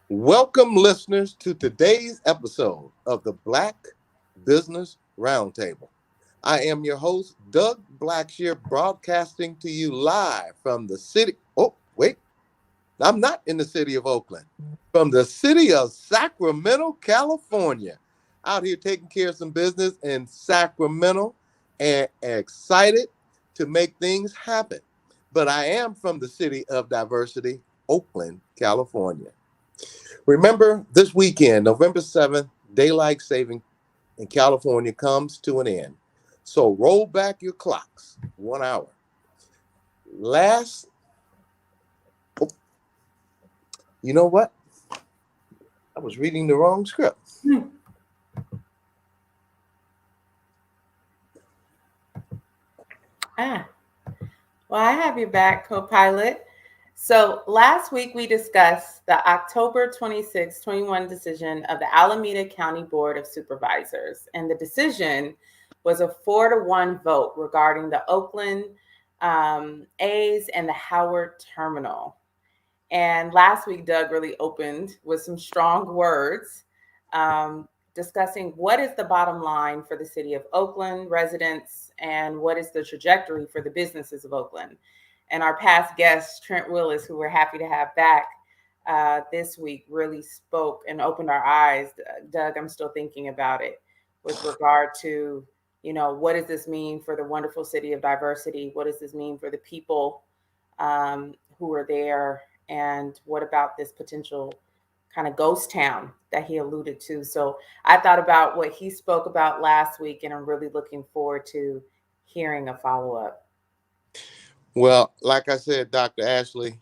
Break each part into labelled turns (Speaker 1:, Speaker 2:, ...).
Speaker 1: Welcome, listeners, to today's episode of the Black Business Roundtable. I am your host, Doug Blacksher, broadcasting to you live from the city. Oh, wait, I'm not in the city of Oakland, from the city of Sacramento, California. Out here taking care of some business in Sacramento and excited to make things happen. But I am from the city of Diversity, Oakland, California. Remember, this weekend, November 7th, daylight saving in California comes to an end. So roll back your clocks 1 hour. Last, oh, you know what? I was reading the wrong script.
Speaker 2: Well, I have you back, co-pilot. So last week we discussed the October 26, 21 decision of the Alameda County Board of Supervisors. And the decision was a 4-1 vote regarding the Oakland A's and the Howard Terminal. And last week, Doug really opened with some strong words, discussing what is the bottom line for the city of Oakland residents and what is the trajectory for the businesses of Oakland. And our past guest, Trent Willis, who we're happy to have back this week, really spoke and opened our eyes. Doug, I'm still thinking about it with regard to, what does this mean for the wonderful city of diversity? What does this mean for the people who are there? And what about this potential kind of ghost town that he alluded to? So I thought about what he spoke about last week, and I'm really looking forward to hearing a follow-up.
Speaker 1: Well, like I said, Dr. Ashley,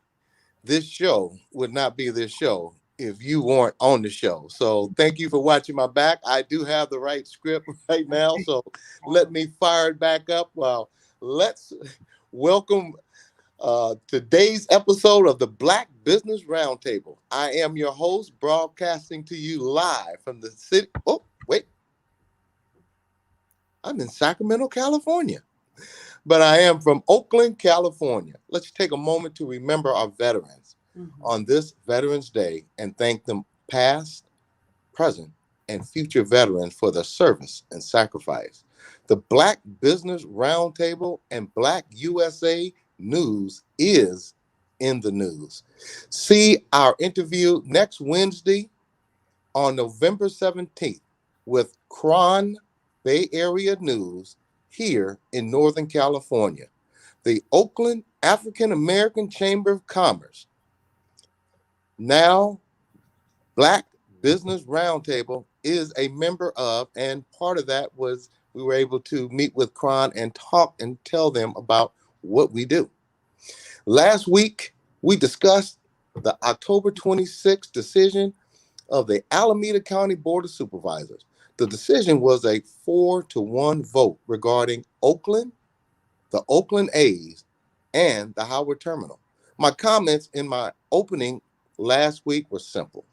Speaker 1: this show would not be this show if you weren't on the show. So thank you for watching my back. I do have the right script right now, so let me fire it back up. Well, let's welcome today's episode of the Black Business Roundtable. I am your host, broadcasting to you live from the city. Oh, wait. I'm in Sacramento, California, but I am from Oakland, California. Let's take a moment to remember our veterans on this Veterans Day and thank them past, present, and future veterans for their service and sacrifice. The Black Business Roundtable and BlackUSA.News is in the news. See our interview next Wednesday on November 17th with KRON4 Bay Area News here in Northern California. The Oakland African American Chamber of Commerce, now Black Business Roundtable, is a member of, and part of that was we were able to meet with KRON and talk and tell them about what we do. Last week, we discussed the October 26th decision of the Alameda County Board of Supervisors. The decision was a 4-1 vote regarding Oakland, the Oakland A's, and the Howard Terminal. My comments in my opening last week were simple.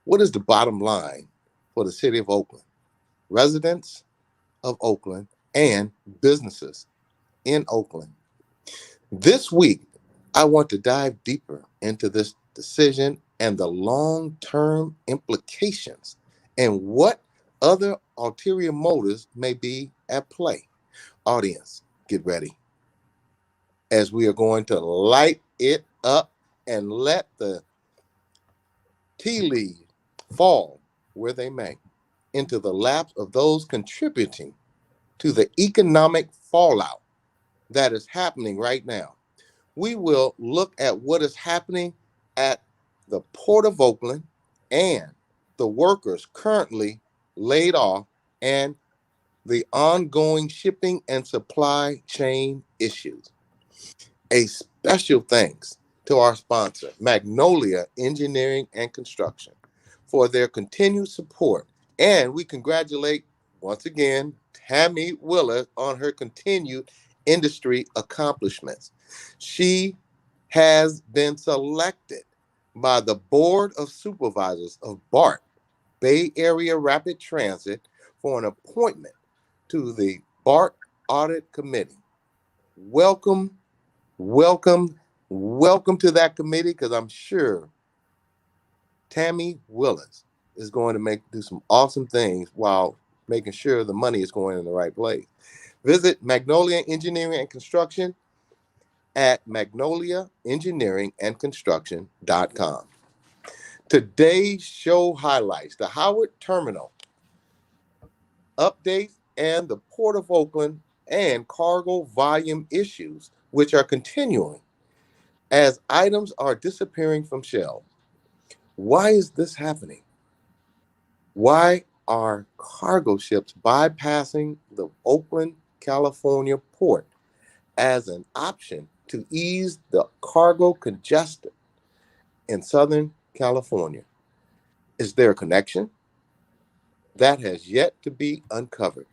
Speaker 1: What is the bottom line for the city of Oakland, residents of Oakland, and businesses in Oakland? This week, I want to dive deeper into this decision and the long-term implications and what other ulterior motives may be at play. Audience, get ready, as we are going to light it up and let the tea leaves fall where they may into the laps of those contributing to the economic fallout that is happening right now. We will look at what is happening at the Port of Oakland and the workers currently laid off and the ongoing shipping and supply chain issues. A special thanks to our sponsor, Magnolia Engineering and Construction, for their continued support. And we congratulate, once again, Tammy Willis on her continued industry accomplishments. She has been selected by the Board of Supervisors of BART, Bay Area Rapid Transit, for an appointment to the BART Audit Committee. Welcome, welcome, welcome to that committee, because I'm sure Tammy Willis is going to do some awesome things while making sure the money is going in the right place. Visit Magnolia Engineering and Construction at magnoliaengineeringandconstruction.com. Today's show highlights the Howard Terminal updates and the Port of Oakland and cargo volume issues, which are continuing as items are disappearing from shelves. Why is this happening? Why are cargo ships bypassing the Oakland, California port as an option to ease the cargo congestion in Southern California? Is there a connection? That has yet to be uncovered.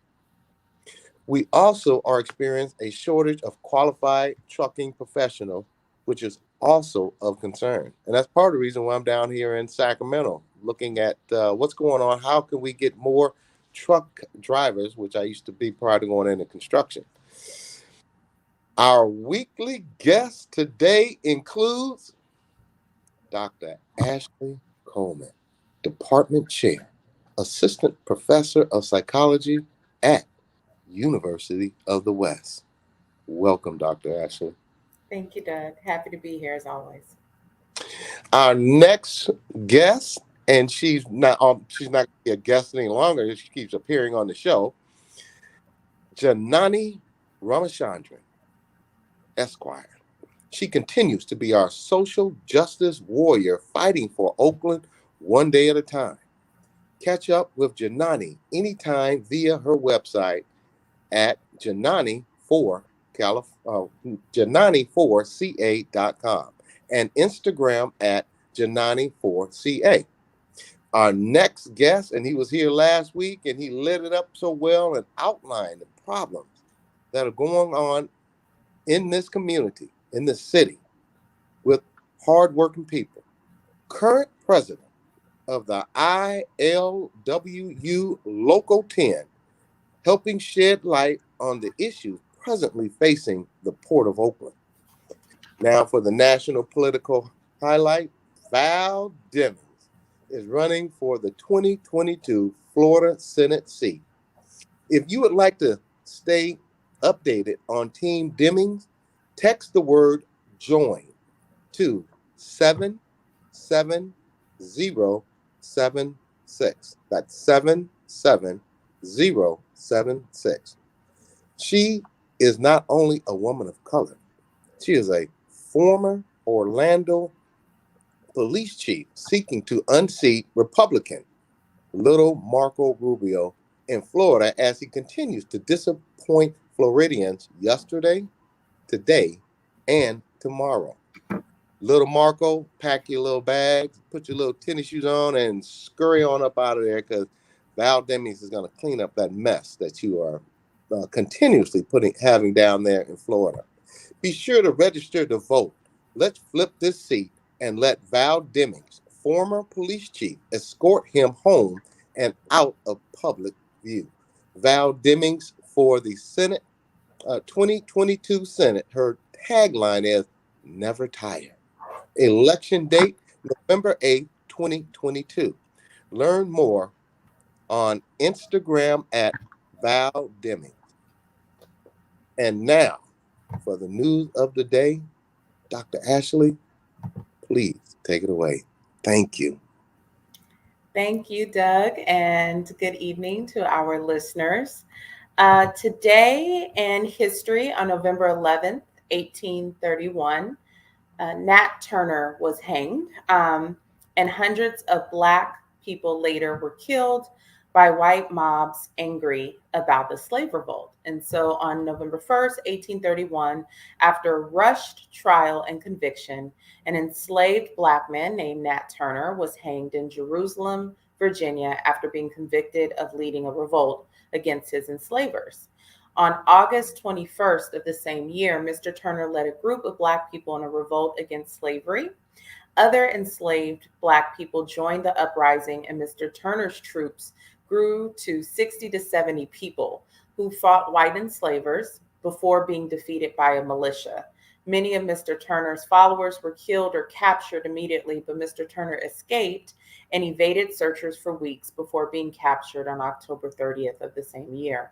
Speaker 1: We also are experiencing a shortage of qualified trucking professionals, which is also of concern. And that's part of the reason why I'm down here in Sacramento looking at what's going on. How can we get more truck drivers, which I used to be prior to going into construction? Our weekly guest today includes Dr. Ashley Coleman, Department Chair, Assistant Professor of Psychology at University of the West. Welcome, Dr. Ashley.
Speaker 2: Thank you, Doug. Happy to be here as always.
Speaker 1: Our next guest, and she's not a guest any longer. She keeps appearing on the show. Janani Ramachandran, Esquire. She continues to be our social justice warrior fighting for Oakland one day at a time. Catch up with Janani anytime via her website at Janani4ca.com and Instagram at Janani4ca. Our next guest, and he was here last week, and he lit it up so well and outlined the problems that are going on in this community, in this city, with hardworking people. Current president of the ILWU Local 10, helping shed light on the issues presently facing the Port of Oakland. Now for the national political highlight, Val Demings is running for the 2022 Florida Senate seat. If you would like to stay updated on Team Demings, text the word JOIN to 77076. That's 77076. She is not only a woman of color, she is a former Orlando police chief seeking to unseat Republican Little Marco Rubio in Florida as he continues to disappoint Floridians yesterday, today, and tomorrow. Little Marco, pack your little bags, put your little tennis shoes on, and scurry on up out of there because Val Demings is going to clean up that mess that you are continuously having down there in Florida. Be sure to register to vote. Let's flip this seat and let Val Demings, former police chief, escort him home and out of public view. Val Demings for the Senate 2022 Senate. Her tagline is "Never Tire." Election date November 8th, 2022. Learn more on Instagram at Val Demings. And now for the news of the day, Dr. Ashley, please take it away. Thank you.
Speaker 2: Thank you, Doug, and good evening to our listeners. Today in history, on November 11th, 1831, Nat Turner was hanged, and hundreds of Black people later were killed by white mobs angry about the slave revolt. And so on November 1st, 1831, after a rushed trial and conviction, an enslaved Black man named Nat Turner was hanged in Jerusalem, Virginia, after being convicted of leading a revolt against his enslavers. On August 21st of the same year, Mr. Turner led a group of Black people in a revolt against slavery. Other enslaved Black people joined the uprising, and Mr. Turner's troops grew to 60 to 70 people who fought white enslavers before being defeated by a militia. Many of Mr. Turner's followers were killed or captured immediately, but Mr. Turner escaped and evaded searchers for weeks before being captured on October 30th of the same year.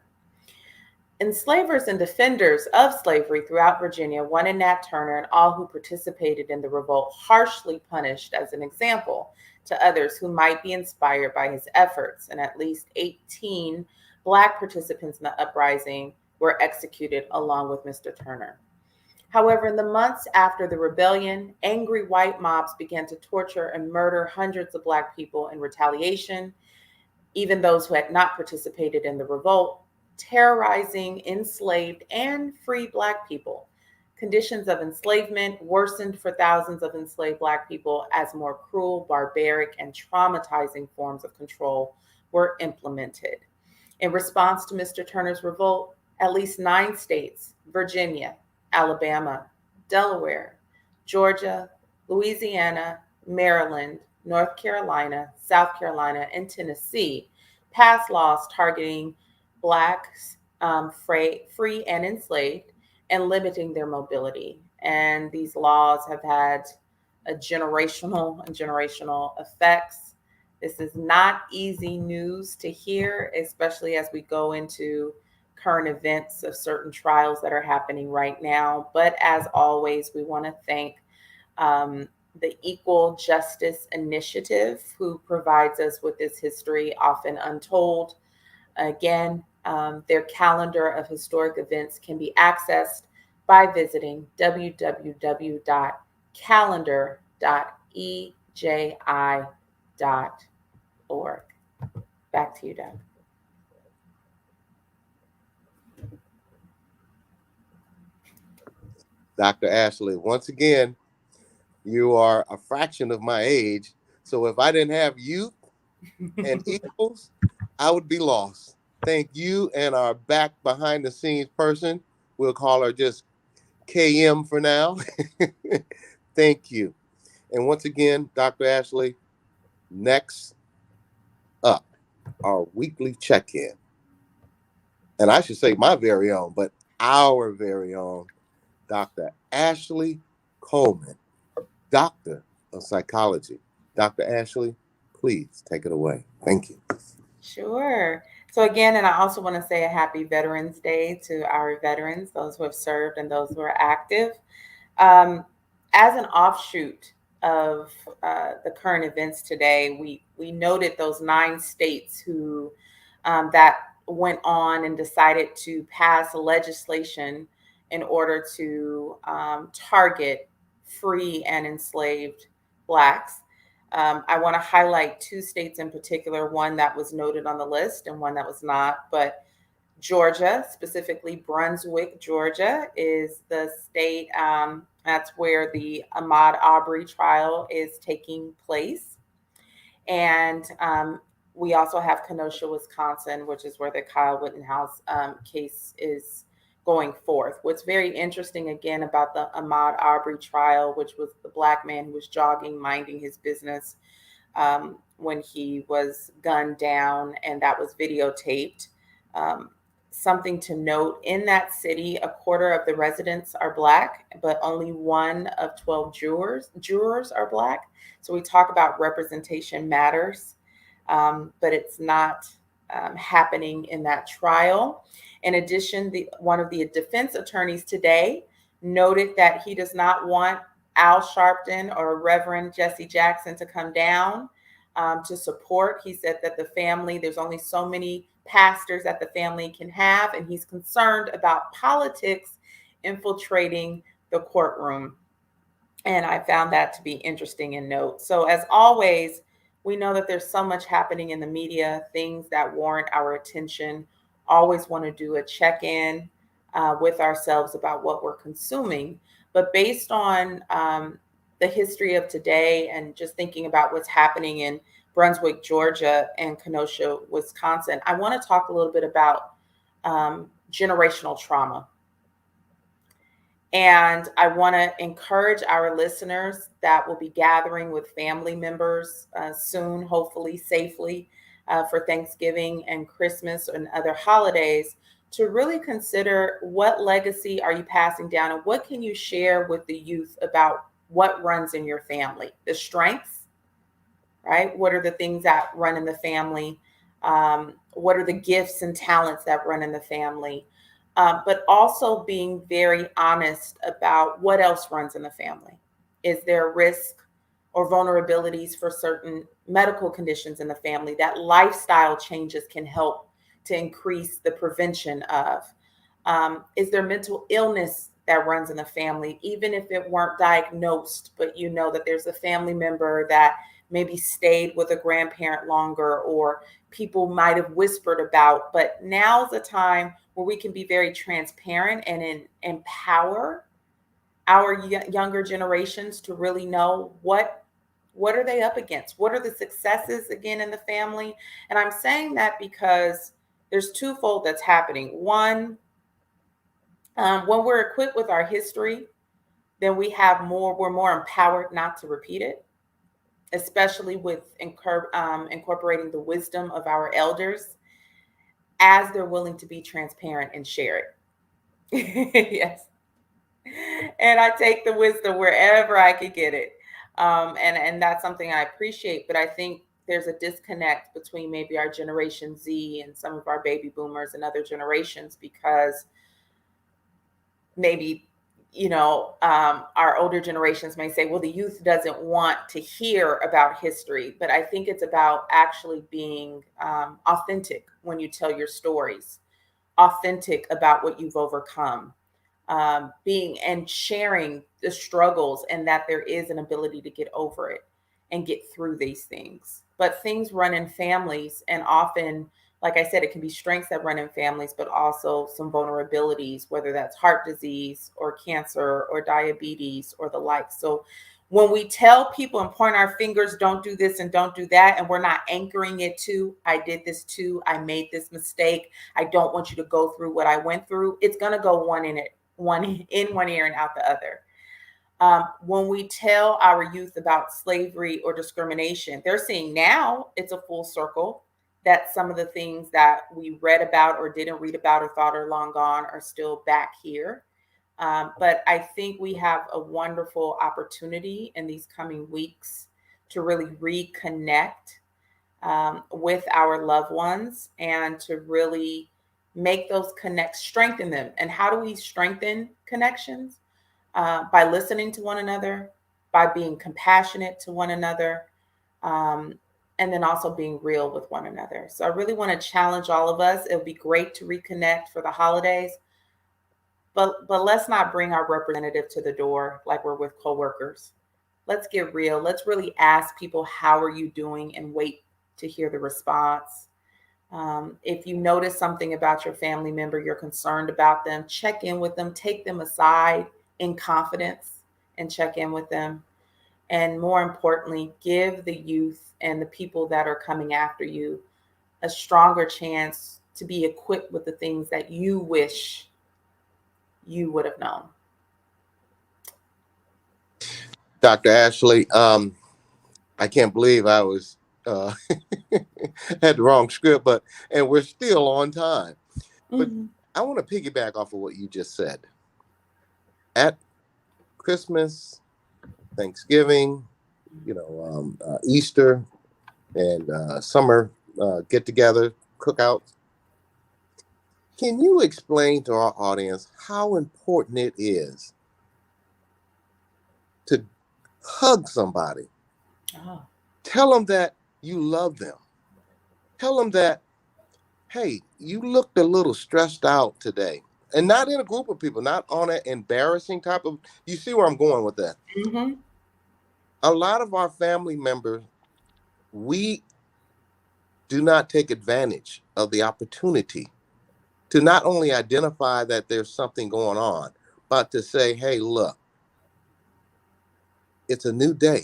Speaker 2: Enslavers and defenders of slavery throughout Virginia wanted Nat Turner and all who participated in the revolt harshly punished as an example to others who might be inspired by his efforts, and at least 18 Black participants in the uprising were executed along with Mr. Turner. However, in the months after the rebellion, angry white mobs began to torture and murder hundreds of Black people in retaliation, even those who had not participated in the revolt, terrorizing enslaved and free Black people. Conditions of enslavement worsened for thousands of enslaved Black people as more cruel, barbaric, and traumatizing forms of control were implemented. In response to Mr. Turner's revolt, at least 9 states, Virginia, Alabama, Delaware, Georgia, Louisiana, Maryland, North Carolina, South Carolina, and Tennessee, passed laws targeting Blacks, free and enslaved, and limiting their mobility. And these laws have had generational effects. This is not easy news to hear, especially as we go into current events of certain trials that are happening right now. But as always, we want to thank the Equal Justice Initiative, who provides us with this history, often untold. Again, their calendar of historic events can be accessed by visiting www.calendar.eji.org. Back to you, Doug.
Speaker 1: Dr. Ashley, once again, you are a fraction of my age. So if I didn't have youth and equals, I would be lost. Thank you and our back behind the scenes person. We'll call her just KM for now. Thank you. And once again, Dr. Ashley, next up, our weekly check-in. And I should say my very own, but our very own, Dr. Ashley Coleman, Doctor of Psychology. Dr. Ashley, please take it away. Thank you.
Speaker 2: Sure. So again, and I also want to say a happy Veterans Day to our veterans, those who have served and those who are active. As an offshoot of the current events today, we noted those 9 states who that went on and decided to pass legislation in order to target free and enslaved Blacks. I want to highlight 2 states in particular, one that was noted on the list and one that was not, but Georgia, specifically Brunswick, Georgia, is the state that's where the Ahmaud Arbery trial is taking place. And we also have Kenosha, Wisconsin, which is where the Kyle Rittenhouse case is going forth. What's very interesting, again, about the Ahmaud Arbery trial, which was the Black man who was jogging, minding his business when he was gunned down, and that was videotaped. Something to note, in that city, a quarter of the residents are Black, but only 1 of 12 jurors are Black. So we talk about representation matters, but it's not happening in that trial. In addition, one of the defense attorneys today noted that he does not want Al Sharpton or Reverend Jesse Jackson to come down to support. He said that the family, there's only so many pastors that the family can have, and he's concerned about politics infiltrating the courtroom. And I found that to be interesting in note. So as always, we know that there's so much happening in the media, things that warrant our attention. Always want to do a check-in with ourselves about what we're consuming. But based on the history of today and just thinking about what's happening in Brunswick, Georgia, and Kenosha, Wisconsin, I want to talk a little bit about generational trauma. And I want to encourage our listeners that will be gathering with family members soon, hopefully safely, for Thanksgiving and Christmas and other holidays, to really consider what legacy are you passing down and what can you share with the youth about what runs in your family, the strengths, right? What are the things that run in the family? What are the gifts and talents that run in the family? But also being very honest about what else runs in the family. Is there risk or vulnerabilities for certain medical conditions in the family that lifestyle changes can help to increase the prevention of? Is there mental illness that runs in the family, even if it weren't diagnosed, but you know that there's a family member that maybe stayed with a grandparent longer, or people might have whispered about, but now's the time where we can be very transparent and empower our younger generations to really know what are they up against, what are the successes again in the family. And I'm saying that because there's twofold that's happening. One, when we're equipped with our history, then we're more empowered not to repeat it, especially with incorporating the wisdom of our elders as they're willing to be transparent and share it. Yes. And I take the wisdom wherever I could get it. And that's something I appreciate. But I think there's a disconnect between maybe our Generation Z and some of our baby boomers and other generations, because maybe our older generations may say, well, the youth doesn't want to hear about history. But I think it's about actually being authentic when you tell your stories, authentic about what you've overcome, being and sharing the struggles, and that there is an ability to get over it and get through these things. But things run in families, and often, like I said, it can be strengths that run in families, but also some vulnerabilities, whether that's heart disease or cancer or diabetes or the like. So when we tell people and point our fingers, don't do this and don't do that, and we're not anchoring it to, I did this too, I made this mistake, I don't want you to go through what I went through, it's going to go one in one ear and out the other. When we tell our youth about slavery or discrimination, they're seeing now it's a full circle, that some of the things that we read about or didn't read about or thought are long gone are still back here. But I think we have a wonderful opportunity in these coming weeks to really reconnect with our loved ones and to really make those strengthen them. And how do we strengthen connections? By listening to one another, by being compassionate to one another, and then also being real with one another. So I really want to challenge all of us. It would be great to reconnect for the holidays, but let's not bring our representative to the door like we're with coworkers. Let's get real. Let's really ask people, how are you doing, and wait to hear the response. If you notice something about your family member, you're concerned about them, check in with them, take them aside in confidence and check in with them. And more importantly, give the youth and the people that are coming after you a stronger chance to be equipped with the things that you wish you would have known.
Speaker 1: Dr. Ashley, I can't believe I was had the wrong script, and we're still on time. But I want to piggyback off of what you just said. At Christmas, Thanksgiving, Easter, and summer get-together, cookouts. Can you explain to our audience how important it is to hug somebody?
Speaker 2: Oh.
Speaker 1: Tell them that you love them. Tell them that, hey, you looked a little stressed out today. And not in a group of people, not on an embarrassing type of, you see where I'm going with that?
Speaker 2: Mm-hmm.
Speaker 1: A lot of our family members, we do not take advantage of the opportunity to not only identify that there's something going on, but to say, hey, look, it's a new day.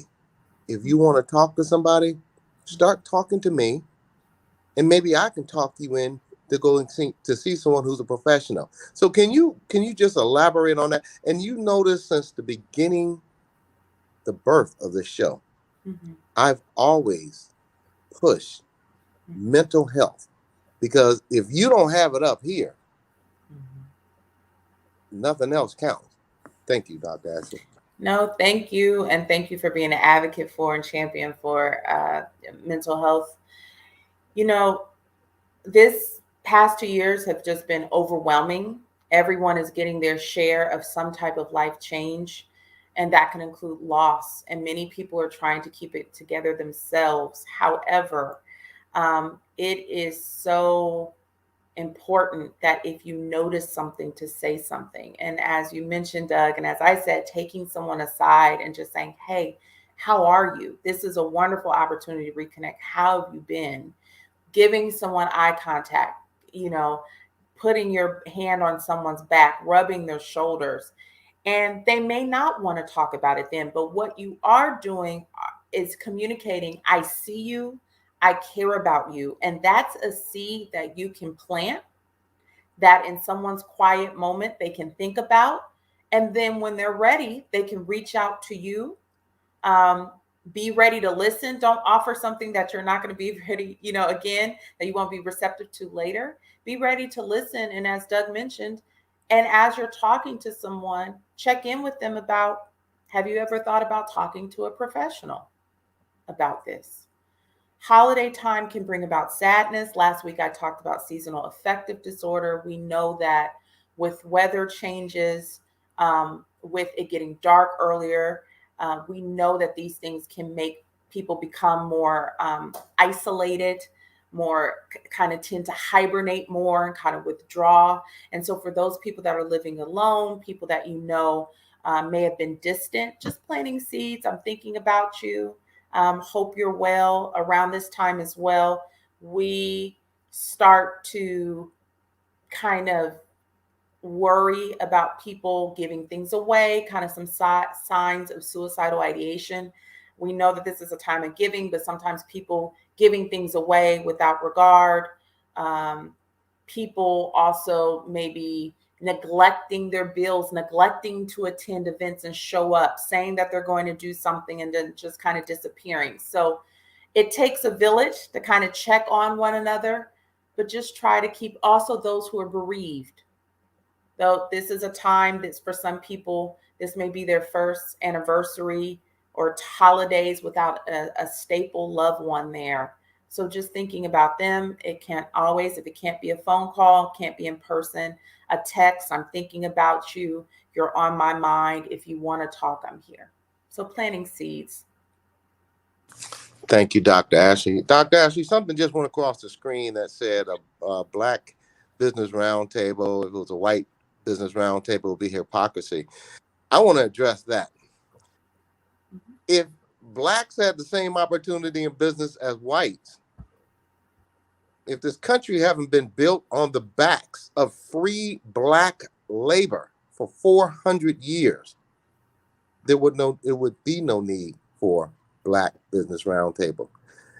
Speaker 1: If you want to talk to somebody, start talking to me, and maybe I can talk you in to go and see someone who's a professional. So can you just elaborate on that? And you notice since the beginning, the birth of the show, I've always pushed mental health, because if you don't have it up here, nothing else counts. Thank you, Dr. Ashley.
Speaker 2: No, thank you. And thank you for being an advocate for and champion for mental health. You know, this past 2 years have just been overwhelming. Everyone is getting their share of some type of life change, and that can include loss. And many people are trying to keep it together themselves. However, it is so important that if you notice something, to say something. And as you mentioned, Doug, and as I said, taking someone aside and just saying, hey, how are you? This is a wonderful opportunity to reconnect. How have you been? Giving someone eye contact, putting your hand on someone's back, rubbing their shoulders. And they may not want to talk about it then, but what you are doing is communicating, I see you, I care about you. And that's a seed that you can plant, that in someone's quiet moment they can think about. And then when they're ready, they can reach out to you. Be ready to listen. Don't offer something that you're not going to be ready, again, that you won't be receptive to later. Be ready to listen. And as Doug mentioned, and as you're talking to someone, check in with them about, have you ever thought about talking to a professional about this? Holiday time can bring about sadness. Last week, I talked about seasonal affective disorder. We know that with weather changes, with it getting dark earlier, we know that these things can make people become more isolated, more kind of tend to hibernate more and kind of withdraw. And so for those people that are living alone, people that may have been distant, just planting seeds. I'm thinking about you. Hope you're well. Around this time as well, we start to kind of worry about people giving things away, kind of some signs of suicidal ideation. We know that this is a time of giving, but sometimes people giving things away without regard. People also maybe neglecting their bills, neglecting to attend events and show up, saying that they're going to do something and then just kind of disappearing. So it takes a village to kind of check on one another, but just try to keep also those who are bereaved. Though this is a time that's for some people, this may be their first anniversary or holidays without a staple loved one there. So just thinking about them, it can't always, if it can't be a phone call, can't be in person, a text, I'm thinking about you, you're on my mind. If you want to talk, I'm here. So planting seeds.
Speaker 1: Thank you, Dr. Ashley. Dr. Ashley, something just went across the screen that said a Black Business Roundtable. If it was a white Business Roundtable, it would be hypocrisy. I want to address that. If Blacks had the same opportunity in business as whites, if this country haven't been built on the backs of free Black labor for 400 years, it would be no need for Black Business Roundtable.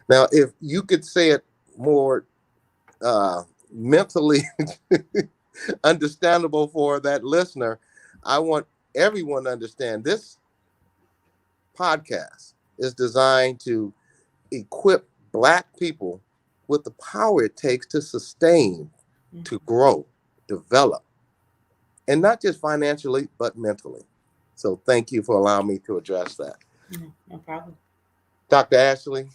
Speaker 1: Now, if you could say it more mentally understandable for that listener, I want everyone to understand this podcast is designed to equip Black people with the power it takes to sustain, to grow, develop, and not just financially, but mentally. So thank you for allowing me to address that.
Speaker 2: No problem.
Speaker 1: Dr. Ashley,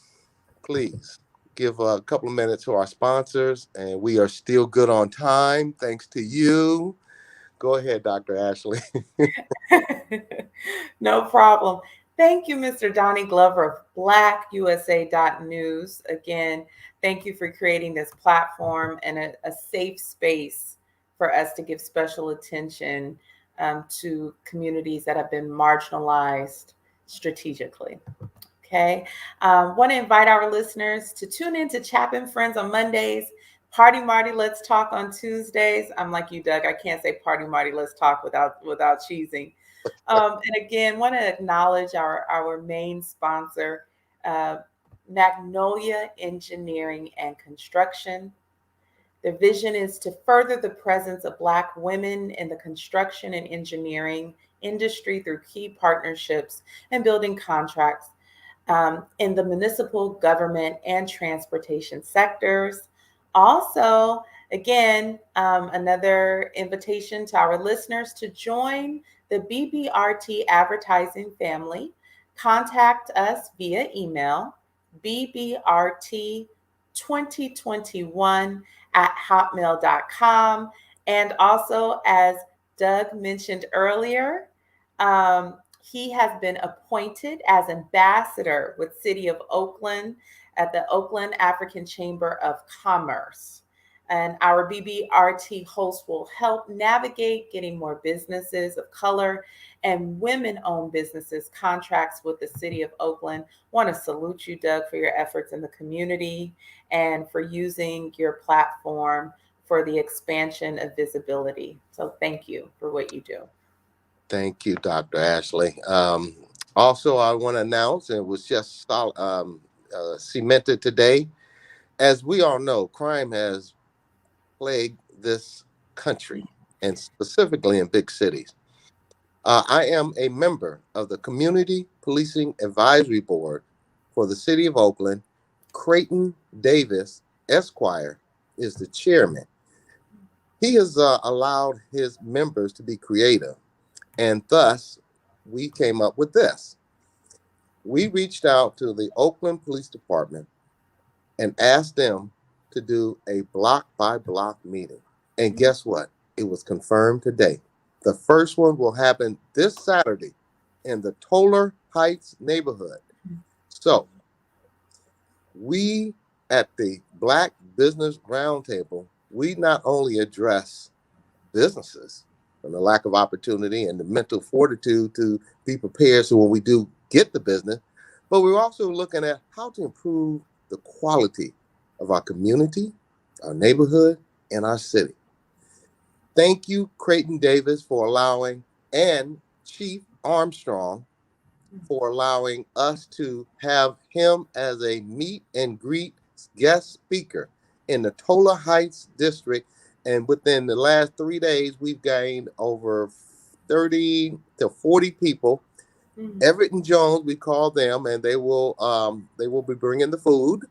Speaker 1: please give a couple of minutes to our sponsors, and we are still good on time, thanks to you. Go ahead, Dr. Ashley.
Speaker 2: No problem. Thank you, Mr. Donnie Glover of BlackUSA.News. Again, thank you for creating this platform and a safe space for us to give special attention to communities that have been marginalized strategically. Okay. Want to invite our listeners to tune in to Chapin Friends on Mondays, Party Marty Let's Talk on Tuesdays. I'm like you, Doug. I can't say Party Marty Let's Talk without cheesing. And again, want to acknowledge our main sponsor, Magnolia Engineering and Construction. Their vision is to further the presence of Black women in the construction and engineering industry through key partnerships and building contracts in the municipal, government, and transportation sectors. Also, Again, another invitation to our listeners to join the BBRT advertising family. Contact us via email, bbrt2021@hotmail.com. And also, as Doug mentioned earlier, he has been appointed as ambassador with City of Oakland at the Oakland African Chamber of Commerce. And our BBRT host will help navigate getting more businesses of color and women-owned businesses contracts with the City of Oakland. Want to salute you, Doug, for your efforts in the community and for using your platform for the expansion of visibility. So thank you for what you do.
Speaker 1: Thank you, Dr. Ashley. Also, I want to announce, and it was just cemented today, as we all know, crime has plagued this country, and specifically in big cities. I am a member of the Community Policing Advisory Board for the City of Oakland. Creighton Davis, Esquire, is the chairman. He has allowed his members to be creative, and thus we came up with this. We reached out to the Oakland Police Department and asked them to do a block by block meeting. And guess what? It was confirmed today. The first one will happen this Saturday in the Toller Heights neighborhood. So we at the Black Business Roundtable, we not only address businesses and the lack of opportunity and the mental fortitude to be prepared so when we do get the business, but we're also looking at how to improve the quality of our community, our neighborhood, and our city. Thank you, Creighton Davis, for allowing, and Chief Armstrong for allowing us to have him as a meet and greet guest speaker in the Toller Heights district. And within the last 3 days, we've gained over 30 to 40 people. Everett and Jones, we call them, and they will be bringing the food.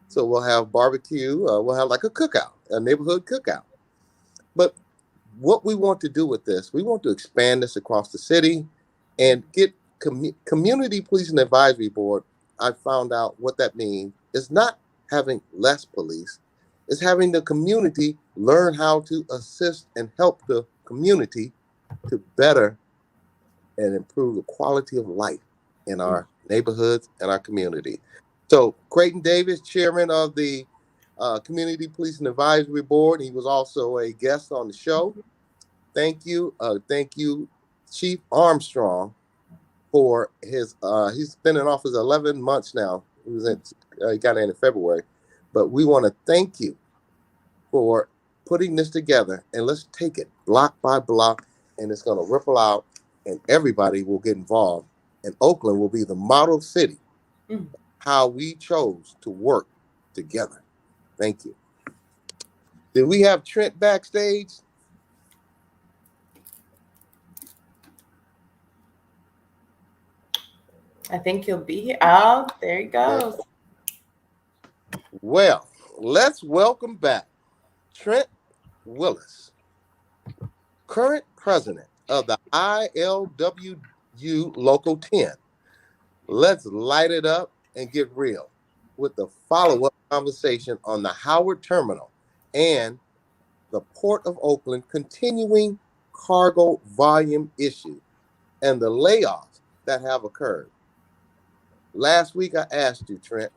Speaker 1: So we'll have barbecue. We'll have like a cookout, a neighborhood cookout. But what we want to do with this, we want to expand this across the city and get community policing advisory board. I found out what that means. It's not having less police. It's having the community learn how to assist and help the community to better and improve the quality of life in our neighborhoods and our community. So Creighton Davis, chairman of the Community Policing Advisory Board. He was also a guest on the show. Thank you. Thank you, Chief Armstrong, for his, he's been in office 11 months now. He got in February. But we want to thank you for putting this together, and let's take it block by block, and it's going to ripple out, and everybody will get involved. And Oakland will be the model city, how we chose to work together. Thank you. Did we have Trent backstage?
Speaker 2: I think he'll be here. Oh, there he goes.
Speaker 1: Well, let's welcome back Trent Willis, current president of the ILWU Local 10. Let's light it up and get real with the follow-up conversation on the Howard Terminal and the Port of Oakland continuing cargo volume issue and the layoffs that have occurred. Last week I asked you, Trent,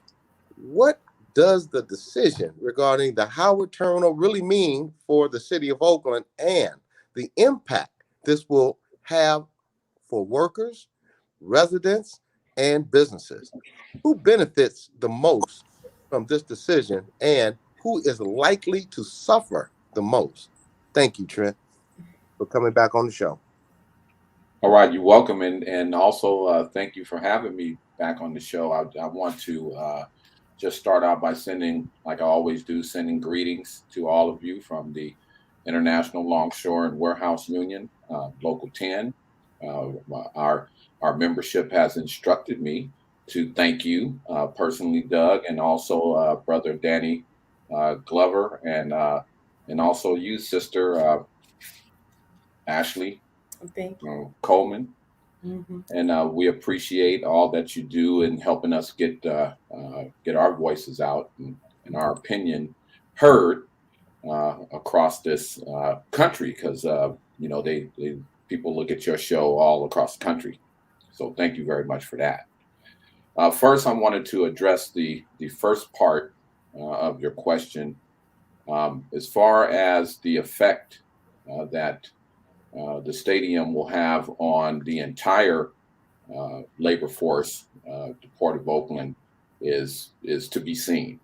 Speaker 1: what does the decision regarding the Howard Terminal really mean for the City of Oakland and the impact this will have for workers, residents, and businesses? Who benefits the most from this decision and who is likely to suffer the most? Thank you, Trent, for coming back on the show.
Speaker 3: All right, you're welcome. And also thank you for having me back on the show. I want to just start out by sending, like I always do, sending greetings to all of you from the International Longshore and Warehouse Union, Local 10. Our membership has instructed me to thank you personally, Doug, and also Brother Danny Glover and and also you, Sister Ashley
Speaker 2: Thank you.
Speaker 3: Coleman.
Speaker 2: Mm-hmm.
Speaker 3: And we appreciate all that you do in helping us get our voices out and our opinion heard across this country, because they people look at your show all across the country. So thank you very much for that. First, I wanted to address the first part of your question, as far as the effect that the stadium will have on the entire labor force. The Port of Oakland is to be seen.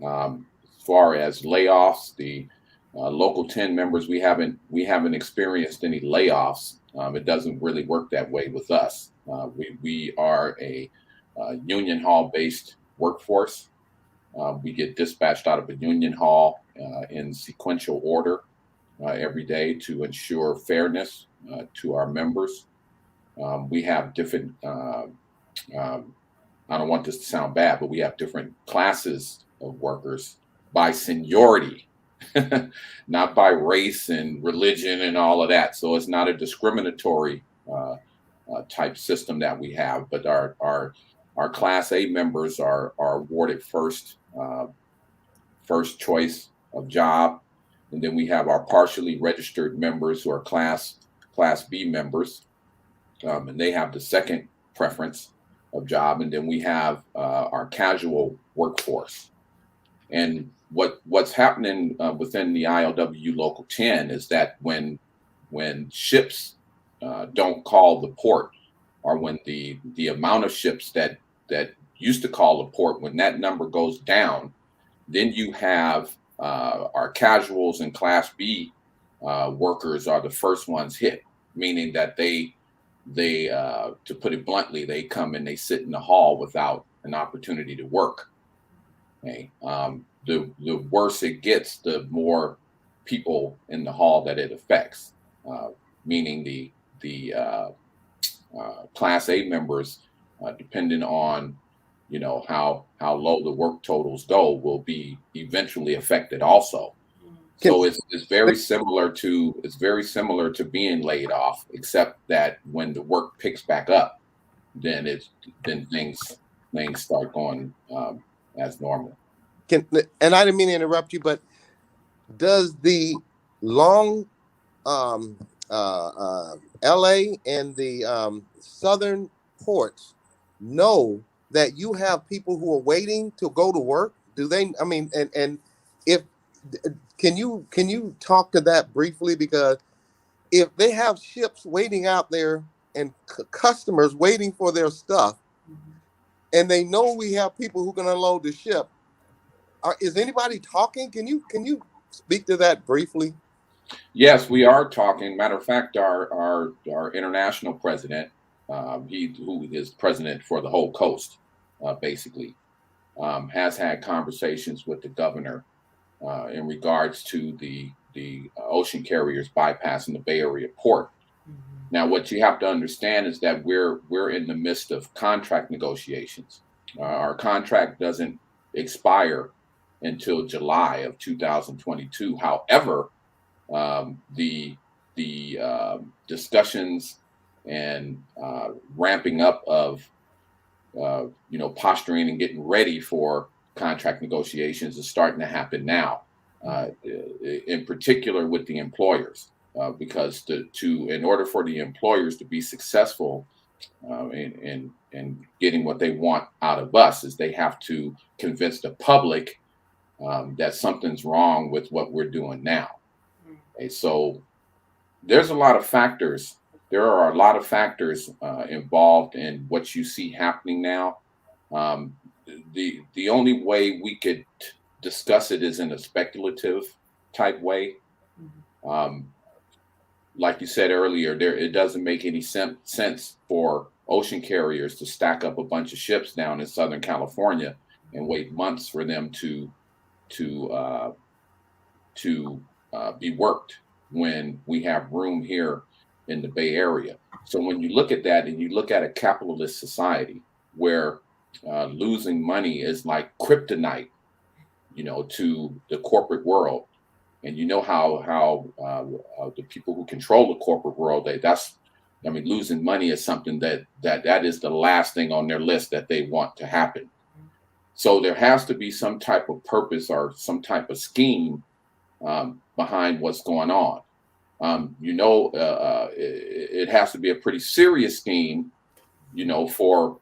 Speaker 3: As far as layoffs, the local 10 members, we haven't experienced any layoffs. It doesn't really work that way with us. We are a union hall based workforce. We get dispatched out of a union hall in sequential order every day to ensure fairness to our members. We have different, I don't want this to sound bad, but we have different classes of workers by seniority, not by race and religion and all of that. So it's not a discriminatory type system that we have, but our Class A members are awarded first choice of job. And then we have our partially registered members who are Class B members, and they have the second preference of job. And then we have our casual workforce. And what's happening within the ILWU Local 10 is that when ships don't call the port, or when the amount of ships that used to call the port, when that number goes down, then you have our casuals and Class B workers are the first ones hit, meaning that they to put it bluntly, they come and they sit in the hall without an opportunity to work. Okay. The worse it gets, the more people in the hall that it affects, meaning the Class A members, depending on how low the work totals go, will be eventually affected also. So it's very similar to being laid off, except that when the work picks back up, then things start going as normal.
Speaker 1: And I didn't mean to interrupt you, but does the long LA and the southern ports know that you have people who are waiting to go to work? Do they? I mean, and if can you talk to that briefly? Because if they have ships waiting out there and customers waiting for their stuff, and they know we have people who can unload the ship, is anybody talking? Can you speak to that briefly?
Speaker 3: Yes, we are talking. Matter of fact, our international president, who is president for the whole coast, basically, has had conversations with the governor in regards to the ocean carriers bypassing the Bay Area port. Now, what you have to understand is that we're in the midst of contract negotiations. Our contract doesn't expire until July of 2022. However, the discussions and ramping up of posturing and getting ready for contract negotiations is starting to happen now, in particular with the employers, because in order for the employers to be successful in getting what they want out of us, is they have to convince the public that something's wrong with what we're doing now. Okay, so there's a lot of factors. There are a lot of factors involved in what you see happening now. The only way we could discuss it is in a speculative type way. Like you said earlier, it doesn't make any sense for ocean carriers to stack up a bunch of ships down in Southern California and wait months for them to be worked when we have room here in the Bay Area. So when you look at that and you look at a capitalist society where losing money is like kryptonite, to the corporate world, And you know how the people who control the corporate world, losing money is something that is the last thing on their list that they want to happen. So there has to be some type of purpose or some type of scheme behind what's going on. It has to be a pretty serious scheme, for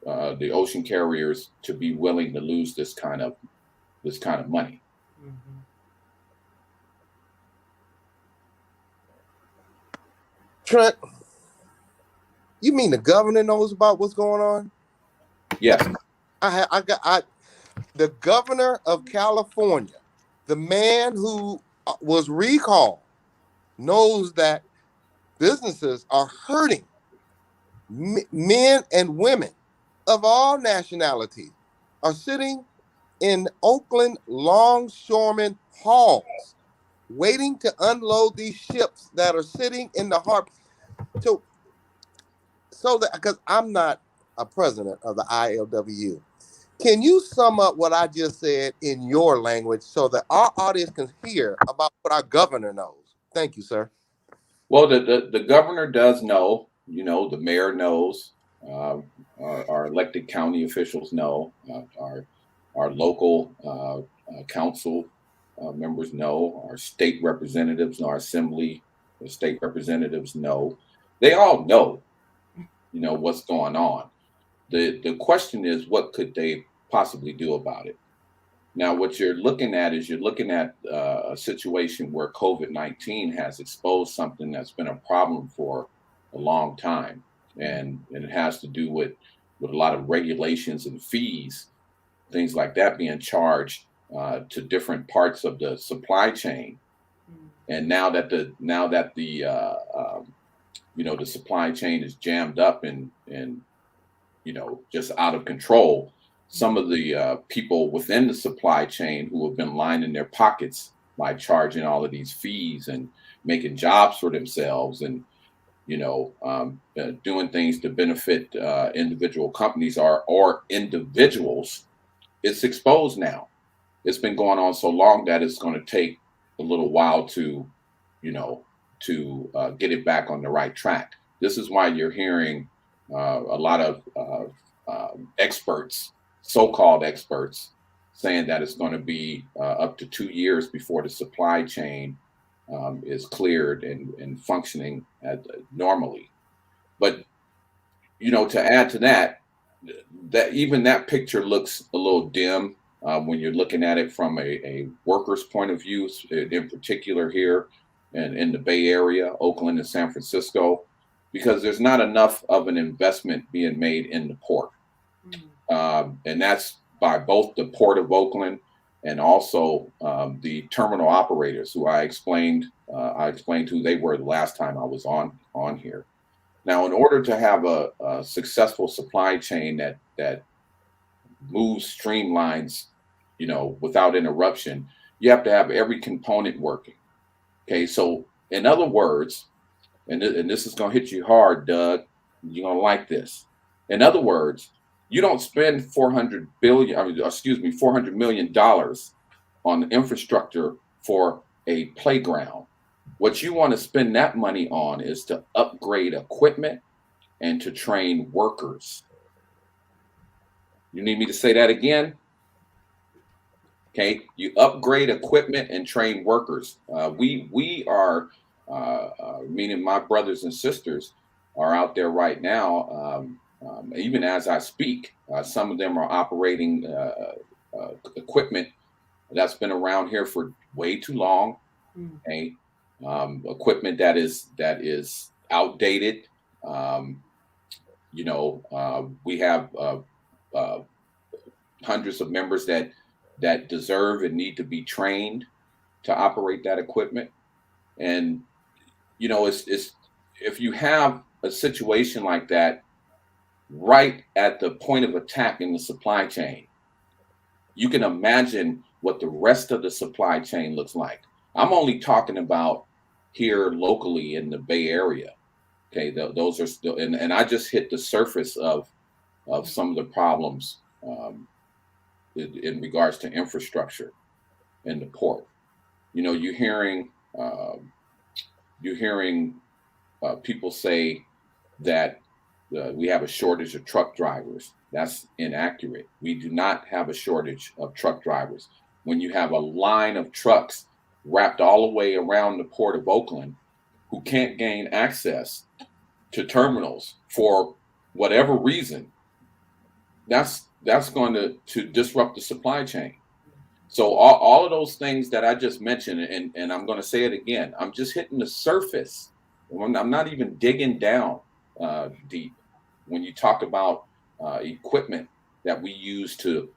Speaker 3: the ocean carriers to be willing to lose this kind of money.
Speaker 2: Mm-hmm.
Speaker 1: Trent, you mean the governor knows about what's going on?
Speaker 3: Yes.
Speaker 1: The governor of California, the man who was recalled, knows that businesses are hurting. Men and women of all nationalities are sitting in Oakland longshoremen halls waiting to unload these ships that are sitting in the harbor. So that, because I'm not a president of the ILWU, can you sum up what I just said in your language so that our audience can hear about what our governor knows? Thank you, sir.
Speaker 3: Well, the governor does know, the mayor knows, our elected county officials know, our local council members know, our state representatives know, our assembly, the state representatives know. They all know, what's going on. The question is, what could they possibly do about it? Now, what you're looking at is a situation where COVID-19 has exposed something that's been a problem for a long time. And it has to do with a lot of regulations and fees, things like that being charged to different parts of the supply chain. And now that the supply chain is jammed up and just out of control, some of the people within the supply chain who have been lining their pockets by charging all of these fees and making jobs for themselves and doing things to benefit individual companies or individuals, it's exposed now. It's been going on so long that it's going to take a little while to get it back on the right track. This is why you're hearing a lot of experts, so-called experts, saying that it's going to be up to 2 years before the supply chain is cleared and functioning normally. But to add to that even that picture looks a little dim when you're looking at it from a worker's point of view, in particular here in the Bay Area, Oakland and San Francisco, because there's not enough of an investment being made in the port. And that's by both the Port of Oakland and also the terminal operators, who I explained who they were the last time I was on here. Now, in order to have a successful supply chain that moves, streamlines, without interruption, you have to have every component working. Okay, so in other words, and this is going to hit you hard, Doug, you're going to like this. In other words, you don't spend $400 million on infrastructure for a playground. What you want to spend that money on is to upgrade equipment and to train workers. You need me to say that again? Okay, you upgrade equipment and train workers. We are, meaning my brothers and sisters, are out there right now. Even as I speak, some of them are operating equipment that's been around here for way too long. Okay, equipment that is outdated. We have hundreds of members that deserve and need to be trained to operate that equipment. And it's if you have a situation like that right at the point of attack in the supply chain, you can imagine what the rest of the supply chain looks like. I'm only talking about here locally in the Bay Area. Okay, those are still, and I just hit the surface of some of the problems in regards to infrastructure in the port. You know, you're hearing people say that we have a shortage of truck drivers. That's inaccurate. We do not have a shortage of truck drivers. When you have a line of trucks wrapped all the way around the Port of Oakland who can't gain access to terminals for whatever reason, that's going to disrupt the supply chain. So all of those things that I just mentioned, and I'm going to say it again, I'm just hitting the surface. I'm not even digging down deep. When you talk about equipment that we use to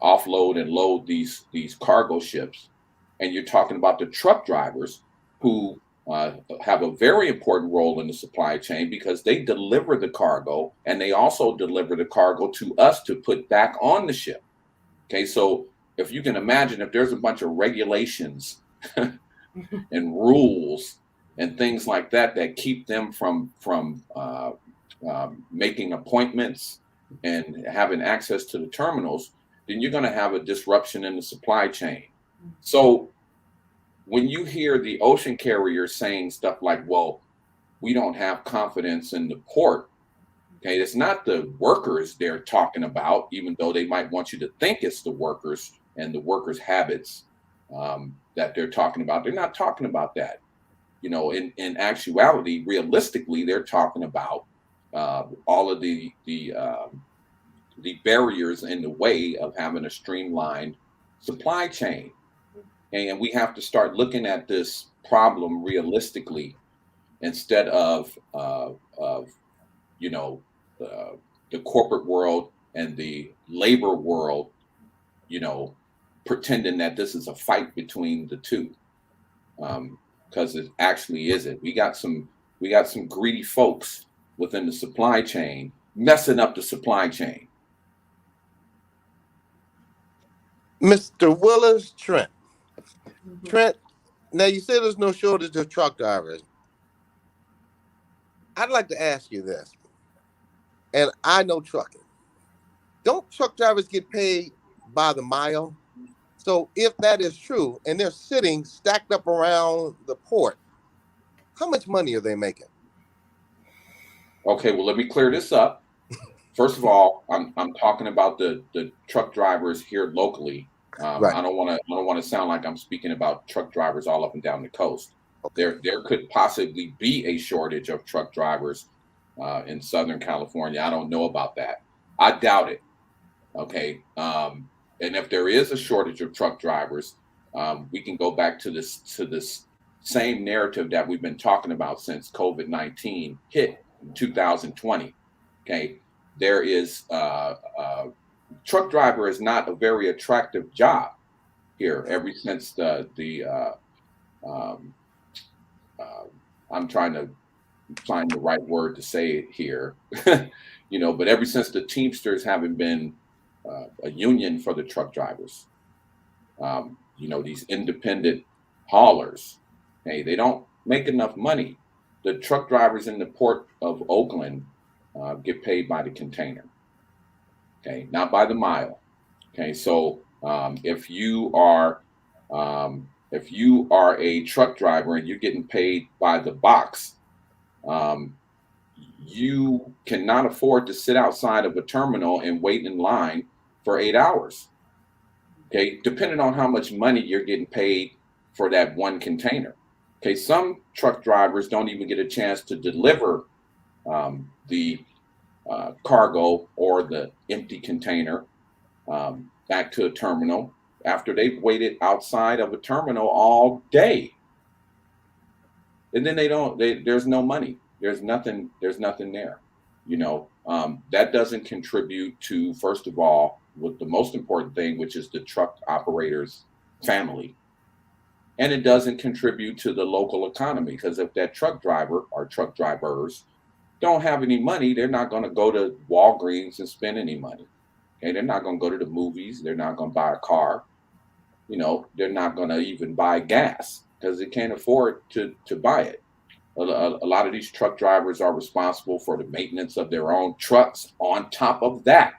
Speaker 3: offload and load these cargo ships, and you're talking about the truck drivers who have a very important role in the supply chain because they deliver the cargo and they also deliver the cargo to us to put back on the ship. Okay, so if you can imagine, if there's a bunch of regulations and rules and things like that that keep them from making appointments and having access to the terminals, then you're going to have a disruption in the supply chain. So when you hear the ocean carriers saying stuff like, well, we don't have confidence in the port, okay, it's not the workers they're talking about, even though they might want you to think it's the workers and the workers' habits that they're talking about. They're not talking about that. You know, in actuality, realistically, they're talking about all of the barriers in the way of having a streamlined supply chain. And we have to start looking at this problem realistically instead of you know, the corporate world and the labor world, you know, pretending that this is a fight between the two, because it actually isn't. We got some greedy folks within the supply chain messing up the supply chain.
Speaker 1: Mr. Willis, Trent. Trent, now you say there's no shortage of truck drivers. I'd like to ask you this, and I know trucking. Don't truck drivers get paid by the mile? So if that is true, and they're sitting stacked up around the port, how much money are they making?
Speaker 3: Okay, well, let me clear this up. First of all, I'm talking about the truck drivers here locally.
Speaker 1: Right.
Speaker 3: I don't want to sound like I'm speaking about truck drivers all up and down the coast. Okay. There could possibly be a shortage of truck drivers in Southern California. I don't know about that. I doubt it. Okay. And if there is a shortage of truck drivers, we can go back to this same narrative that we've been talking about since COVID-19 hit in 2020. Okay. There is truck driver is not a very attractive job here. Ever since I'm trying to find the right word to say it here, you know, but ever since the Teamsters haven't been a union for the truck drivers, you know, these independent haulers, hey, they don't make enough money. The truck drivers in the Port of Oakland get paid by the container, okay, not by the mile. Okay, so if you are a truck driver and you're getting paid by the box, you cannot afford to sit outside of a terminal and wait in line for 8 hours. Okay, depending on how much money you're getting paid for that one container. Okay, some truck drivers don't even get a chance to deliver the cargo or the empty container back to a terminal after they've waited outside of a terminal all day. And then there's no money. There's nothing there. You know, that doesn't contribute to, first of all, with the most important thing, which is the truck operator's family. And it doesn't contribute to the local economy, because if that truck driver or truck drivers don't have any money, they're not going to go to Walgreens and spend any money. Okay, they're not going to go to the movies. They're not going to buy a car. You know, they're not going to even buy gas because they can't afford to buy it. A lot of these truck drivers are responsible for the maintenance of their own trucks on top of that.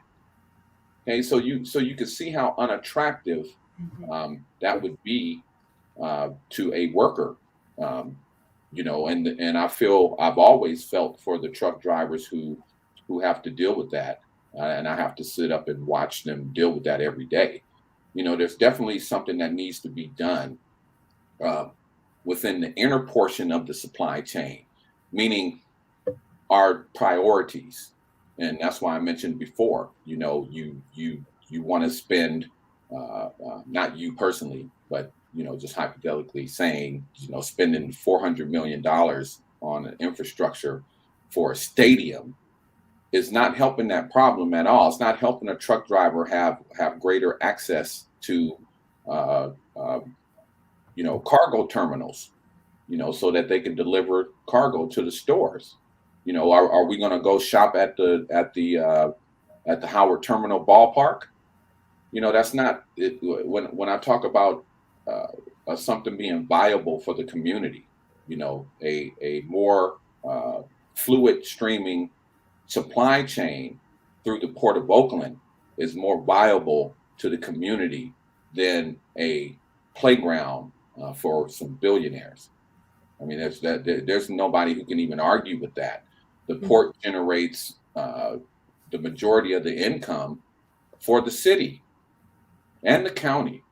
Speaker 3: Okay, so you can see how unattractive that would be to a worker. And I've always felt for the truck drivers who have to deal with that, and I have to sit up and watch them deal with that every day. There's definitely something that needs to be done within the inner portion of the supply chain, meaning our priorities. And that's why I mentioned before, you want to spend, not you personally, but, just hypothetically saying, spending $400 million on an infrastructure for a stadium is not helping that problem at all. It's not helping a truck driver have greater access to, cargo terminals, so that they can deliver cargo to the stores. Are we going to go shop at the Howard Terminal ballpark? That's not it. When I talk about something being viable for the community, a more fluid streaming supply chain through the Port of Oakland is more viable to the community than a playground for some billionaires. I mean, there's nobody who can even argue with that. The port generates the majority of the income for the city and the county.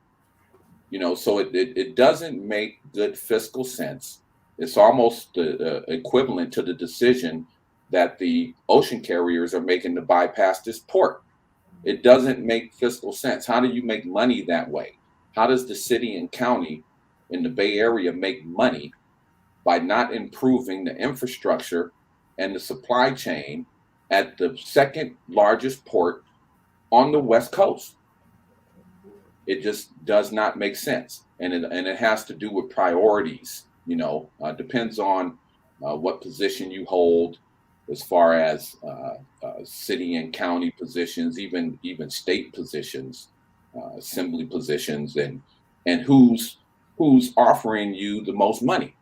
Speaker 3: So it doesn't make good fiscal sense. It's almost equivalent to the decision that the ocean carriers are making to bypass this port. It doesn't make fiscal sense. How do you make money that way? How does the city and county in the Bay Area make money by not improving the infrastructure and the supply chain at the second largest port on the West Coast? It just does not make sense. And it has to do with priorities, depends on what position you hold as far as city and county positions, even state positions, assembly positions, and who's offering you the most money.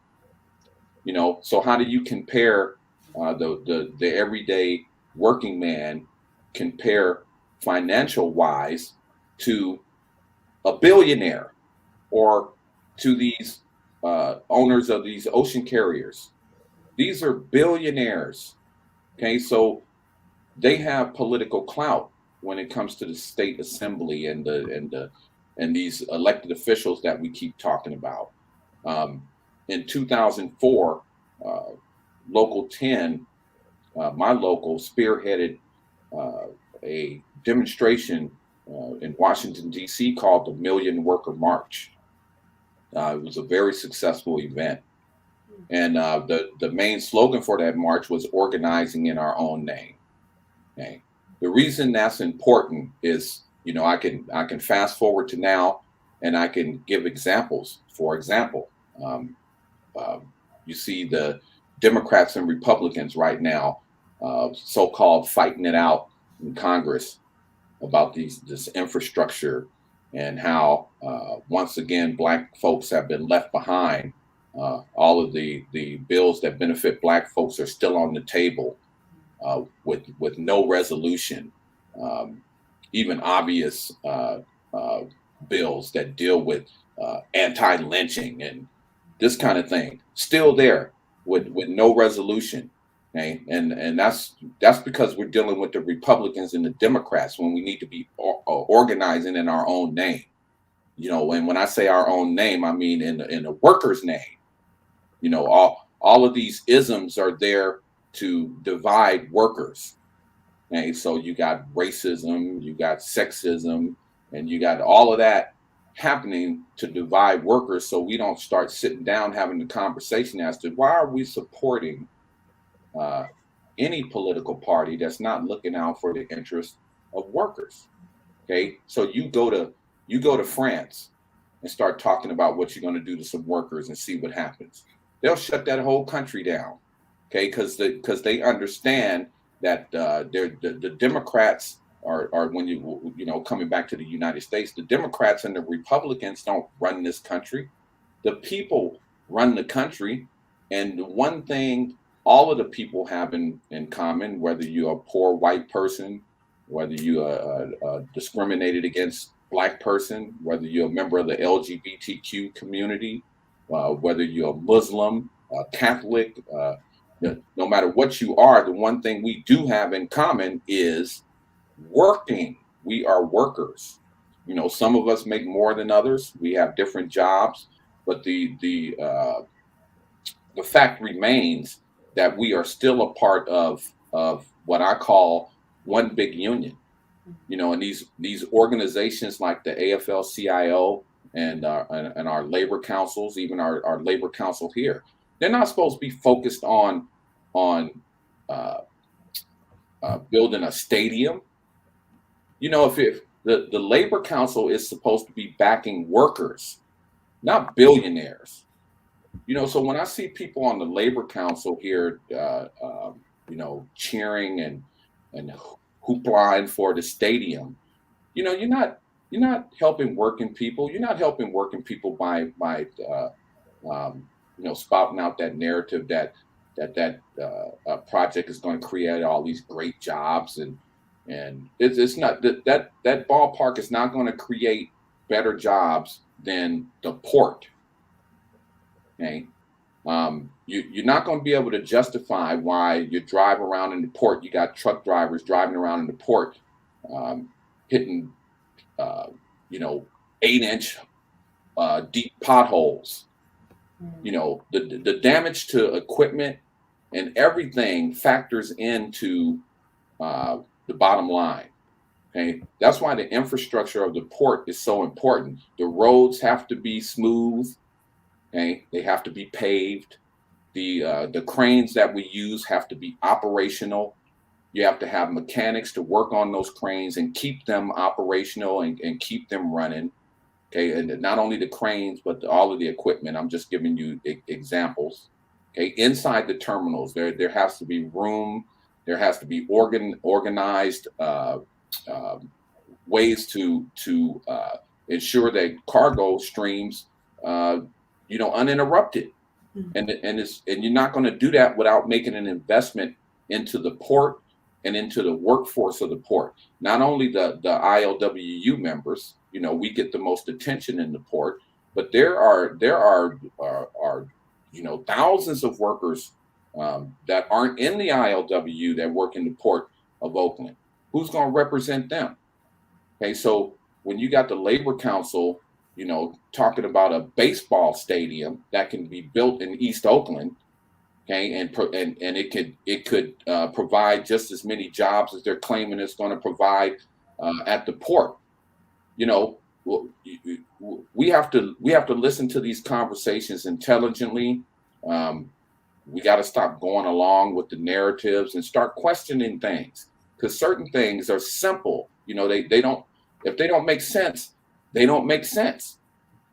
Speaker 3: So how do you compare the everyday working man compare financial wise to a billionaire or to these owners of these ocean carriers? These are billionaires. Okay, so they have political clout when it comes to the state assembly and these elected officials that we keep talking about. In 2004, Local 10, my local, spearheaded a demonstration in Washington, D.C. called the Million Worker March. It was a very successful event. And the main slogan for that march was organizing in our own name. Okay. The reason that's important is, I can fast forward to now and I can give examples. For example, you see the Democrats and Republicans right now, so-called fighting it out in Congress about this infrastructure and how once again Black folks have been left behind. All of the bills that benefit Black folks are still on the table with no resolution. Even obvious bills that deal with anti-lynching and this kind of thing still there with no resolution. Okay, and that's because we're dealing with the Republicans and the Democrats when we need to be organizing in our own name. And when I say our own name, I mean in a worker's name. All of these isms are there to divide workers. Okay, so you got racism, you got sexism, and you got all of that happening to divide workers. So we don't start sitting down having the conversation as to why are we supporting any political party that's not looking out for the interests of workers. Okay, so you go to France and start talking about what you're going to do to some workers and see what happens. They'll shut that whole country down. Okay, because they understand that the Democrats are when you coming back to the United States, the Democrats and the Republicans don't run this country. The people run the country, and the one thing all of the people have in common, whether you're a poor white person, whether you are discriminated against Black person, whether you're a member of the LGBTQ community, whether you're a Muslim, Catholic, no matter what you are, the one thing we do have in common is working. We are workers. Some of us make more than others. We have different jobs, but the fact remains that we are still a part of what I call one big union. And these organizations like the AFL-CIO and our labor councils, even our labor council here, they're not supposed to be focused on building a stadium. If the labor council is supposed to be backing workers, not billionaires. So when I see people on the labor council here, cheering and hoopla for the stadium, you're not helping working people. You're not helping working people by spouting out that narrative that project is going to create all these great jobs, and it's not that ballpark is not going to create better jobs than the port. Okay. You're not going to be able to justify why you drive around in the port. You got truck drivers driving around in the port, hitting, 8-inch deep potholes. The damage to equipment and everything factors into the bottom line. Okay, that's why the infrastructure of the port is so important. The roads have to be smooth. Okay, they have to be paved. The cranes that we use have to be operational. You have to have mechanics to work on those cranes and keep them operational and keep them running. Okay, and not only the cranes, but all of the equipment. I'm just giving you examples. Okay, inside the terminals, there has to be room. There has to be organized ways to ensure that cargo streams, uninterrupted. And you're not going to do that without making an investment into the port and into the workforce of the port. Not only the ILWU members, we get the most attention in the port, but there are thousands of workers that aren't in the ILWU that work in the port of Oakland. Who's going to represent them? Okay, so when you got the Labor Council, talking about a baseball stadium that can be built in East Oakland, okay, and it could provide just as many jobs as they're claiming it's going to provide at the port. We have to listen to these conversations intelligently. We got to stop going along with the narratives and start questioning things, because certain things are simple. They don't, if they don't make sense, they don't make sense.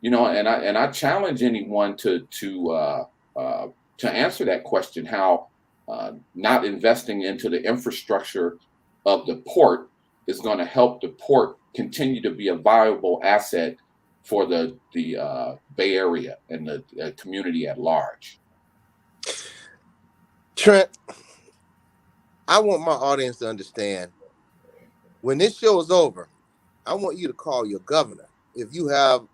Speaker 3: And I challenge anyone to answer that question, how not investing into the infrastructure of the port is going to help the port continue to be a viable asset for the Bay Area and the community at large.
Speaker 1: Trent, I want my audience to understand, when this show is over, I want you to call your governor. If you have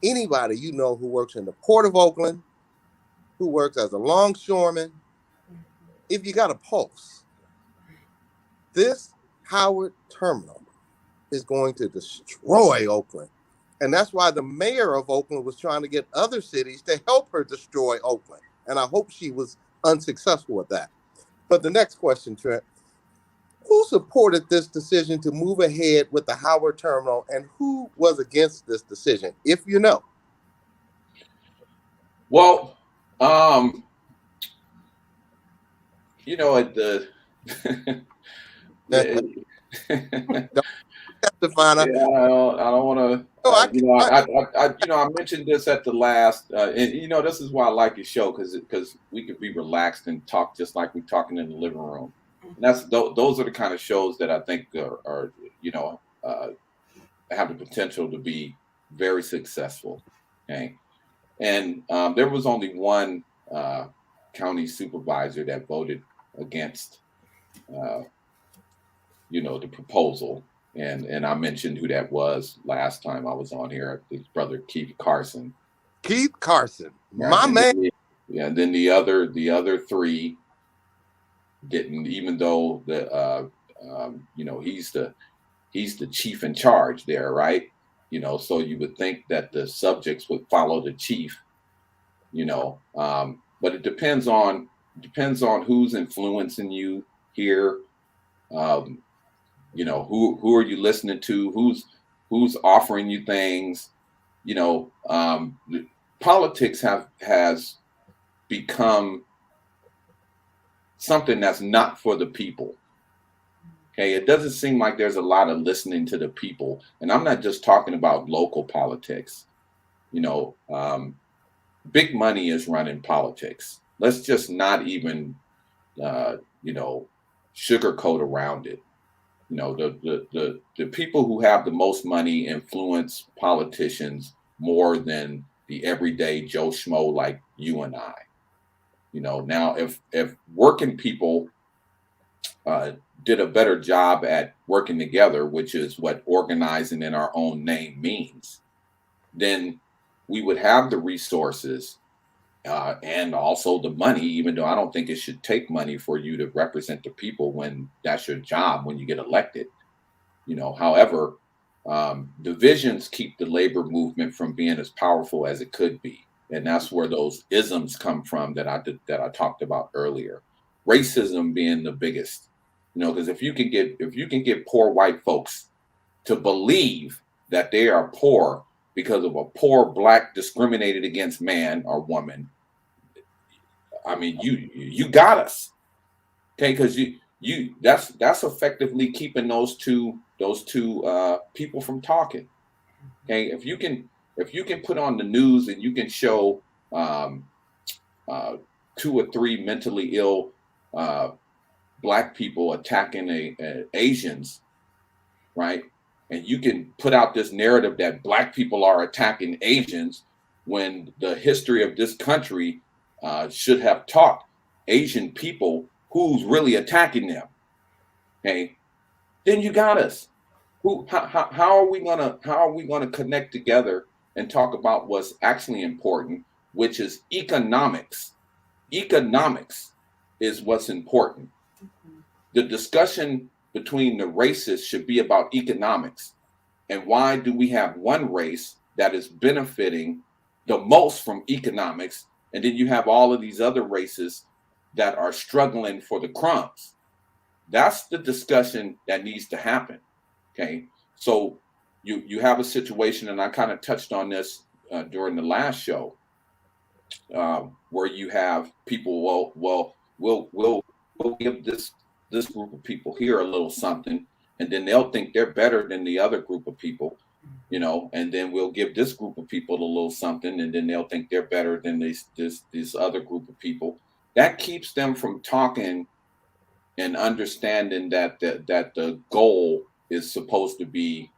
Speaker 1: anybody who works in the Port of Oakland, who works as a longshoreman, if you got a pulse, this Howard terminal is going to destroy Oakland. And that's why the mayor of Oakland was trying to get other cities to help her destroy Oakland. And I hope she was unsuccessful with that. But the next question, Trent, who supported this decision to move ahead with the Howard terminal, and who was against this decision, if you know?
Speaker 3: Well, at the
Speaker 1: Stefana.
Speaker 3: Yeah, I don't want to. I mentioned this at the last, and this is why I like your show, because we could be relaxed and talk just like we're talking in the living room. And those are the kind of shows that I think are have the potential to be very successful. Okay, and there was only one county supervisor that voted against the proposal. And I mentioned who that was last time I was on here, his brother Keith Carson.
Speaker 1: Keith Carson,
Speaker 3: Right.
Speaker 1: my man.
Speaker 3: And then the other three didn't, even though he's the chief in charge there, right? So you would think that the subjects would follow the chief, but it depends on who's influencing you here. Who are you listening to? Who's offering you things? Politics has become something that's not for the people. Okay, it doesn't seem like there's a lot of listening to the people, and I'm not just talking about local politics. Big money is running politics. Let's just not even sugarcoat around it. The people who have the most money influence politicians more than the everyday Joe Schmo like you and I. Now if working people did a better job at working together, which is what organizing in our own name means, then we would have the resources and also the money, even though I don't think it should take money for you to represent the people when that's your job, when you get elected. However, divisions keep the labor movement from being as powerful as it could be. And that's where those isms come from that I talked about earlier. Racism being the biggest, because if you can get poor white folks to believe that they are poor because of a poor black discriminated against man or woman, I mean, you got us. Okay, because that's effectively keeping those two people from talking. Okay, if you can put on the news and you can show 2 or 3 mentally ill black people attacking Asians, right? And you can put out this narrative that black people are attacking Asians when the history of this country should have taught Asian people who's really attacking them. Okay, then you got us. How are we gonna connect together and talk about what's actually important, which is economics? Economics is what's important. The discussion between the races should be about economics. And why do we have one race that is benefiting the most from economics, and then you have all of these other races that are struggling for the crumbs? That's the discussion that needs to happen. Okay, so you have a situation, and I kind of touched on this during the last show, where you have people. We'll give this group of people here a little something, and then they'll think they're better than the other group of people, and then we'll give this group of people a little something, and then they'll think they're better than this other group of people. That keeps them from talking and understanding that the goal is supposed to be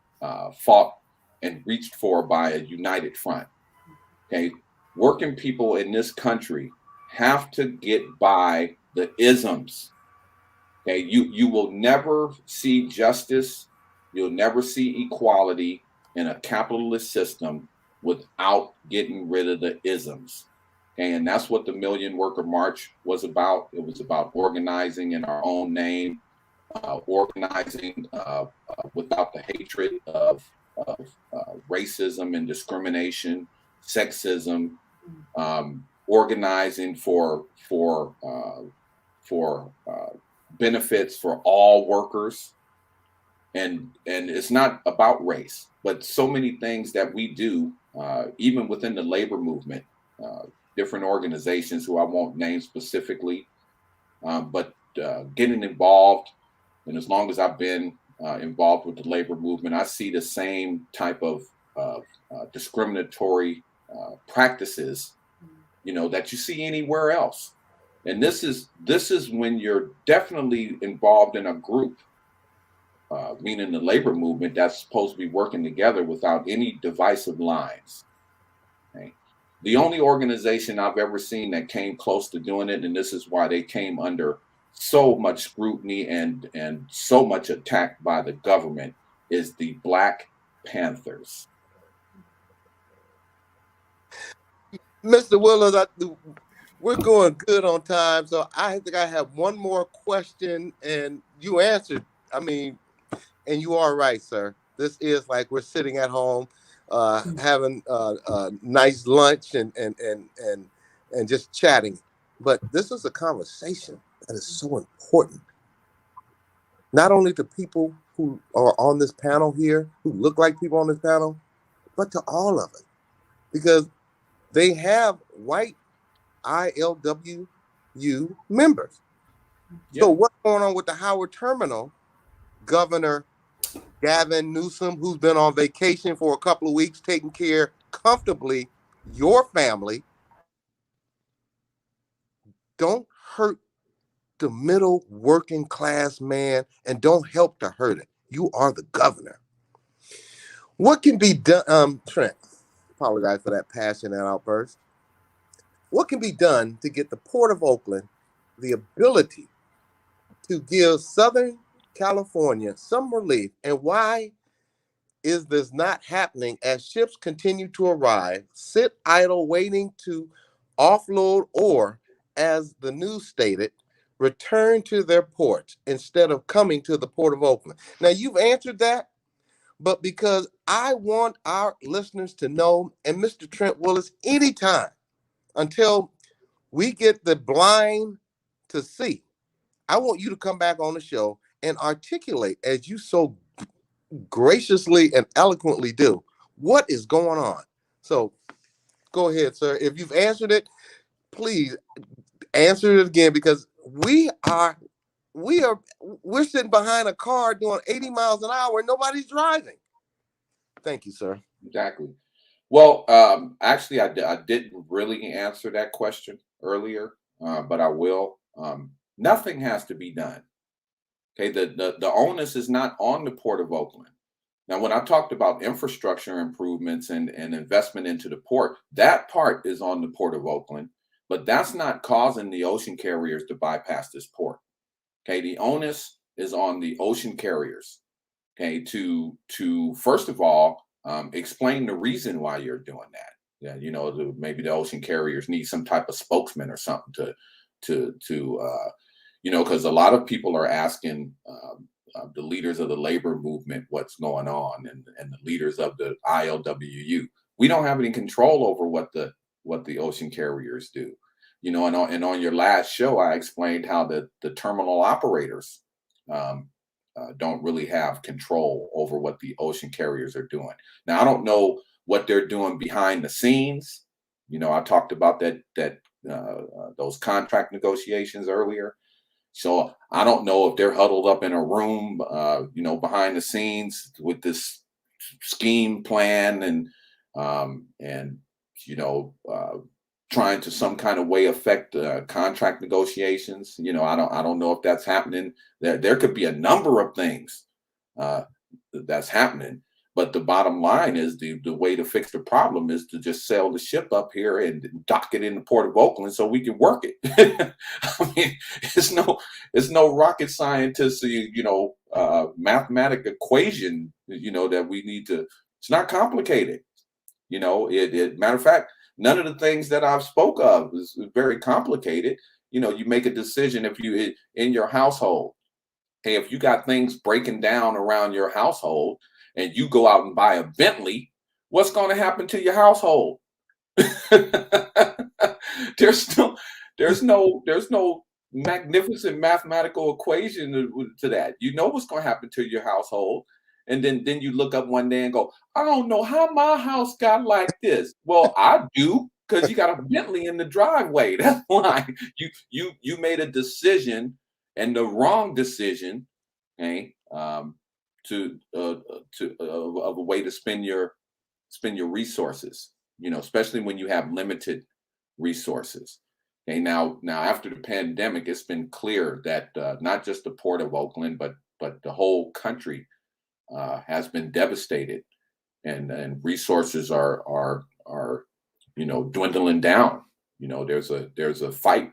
Speaker 3: fought and reached for by a united front. Okay, working people in this country have to get by the isms. Okay, you will never see justice, you'll never see equality in a capitalist system without getting rid of the isms. Okay, and that's what the Million Worker March was about. It was about organizing in our own name, organizing without the hatred of racism and discrimination, sexism, organizing for benefits for all workers, and it's not about race, but so many things that we do, even within the labor movement, different organizations who I won't name specifically, but getting involved. And as long as I've been involved with the labor movement, I see the same type of discriminatory practices, that you see anywhere else. And this is when you're definitely involved in a group, meaning the labor movement, that's supposed to be working together without any divisive lines. Okay? The only organization I've ever seen that came close to doing it, and this is why they came under so much scrutiny and so much attack by the government, is the Black Panthers.
Speaker 1: Mr. Willis, we're going good on time, so I think I have one more question, and you answered. I mean, and you are right, sir. This is like we're sitting at home, having a nice lunch and just chatting. But this is a conversation that is so important. Not only to people who are on this panel here, who look like people on this panel, but to all of us, because they have white ILWU members.
Speaker 3: Yep.
Speaker 1: So what's going on with the Howard Terminal? Governor Gavin Newsom, who's been on vacation for a couple of weeks, taking care comfortably your family. Don't hurt the middle working class man, and don't help to hurt it. You are the governor. What can be done, Trent? Apologize for that passionate outburst. What can be done to get the Port of Oakland the ability to give Southern California some relief? And why is this not happening as ships continue to arrive, sit idle, waiting to offload, or, as the news stated, return to their ports instead of coming to the Port of Oakland? Now, you've answered that, but because I want our listeners to know, and Mr. Trent Willis, anytime until we get the blind to see, I want you to come back on the show and articulate, as you so graciously and eloquently do, what is going on. So go ahead, sir. If you've answered it, please answer it again, because we're sitting behind a car doing 80 miles an hour and nobody's driving. Thank you, sir.
Speaker 3: Exactly. Well, actually, I didn't really answer that question earlier, but I will. Nothing has to be done. Okay, the onus is not on the Port of Oakland. Now, when I talked about infrastructure improvements and investment into the port, that part is on the Port of Oakland, but that's not causing the ocean carriers to bypass this port. Okay, the onus is on the ocean carriers. Okay, to first of all, explain the reason why you're doing that. Yeah, you know, maybe the ocean carriers need some type of spokesman or something to you know, because a lot of people are asking the leaders of the labor movement what's going on, and the leaders of the ILWU. We don't have any control over what the ocean carriers do. You know, and on your last show, I explained how the terminal operators don't really have control over what the ocean carriers are doing. Now, I don't know what they're doing behind the scenes. You know, I talked about those contract negotiations earlier. So I don't know if they're huddled up in a room, you know, behind the scenes with this scheme plan and you know, trying to some kind of way affect contract negotiations. You know, I don't know if that's happening. There could be a number of things that's happening, but the bottom line is the way to fix the problem is to just sail the ship up here and dock it in the Port of Oakland so we can work it. I mean, it's no rocket scientist, you know, mathematic equation, you know, that we need to. It's not complicated. You know, matter of fact, none of the things that I've spoke of is very complicated. You know, you make a decision if you in your household. Hey, if you got things breaking down around your household and you go out and buy a Bentley, what's going to happen to your household? There's no magnificent mathematical equation to that. You know what's going to happen to your household. And then you look up one day and go, I don't know how my house got like this. Well, I do, because you got a Bentley in the driveway. That's why you made a decision, and the wrong decision, okay, of a way to spend your resources. You know, especially when you have limited resources. Okay, now after the pandemic, it's been clear that not just the Port of Oakland, but the whole country has been devastated, and resources are you know, dwindling down. You know, there's a fight,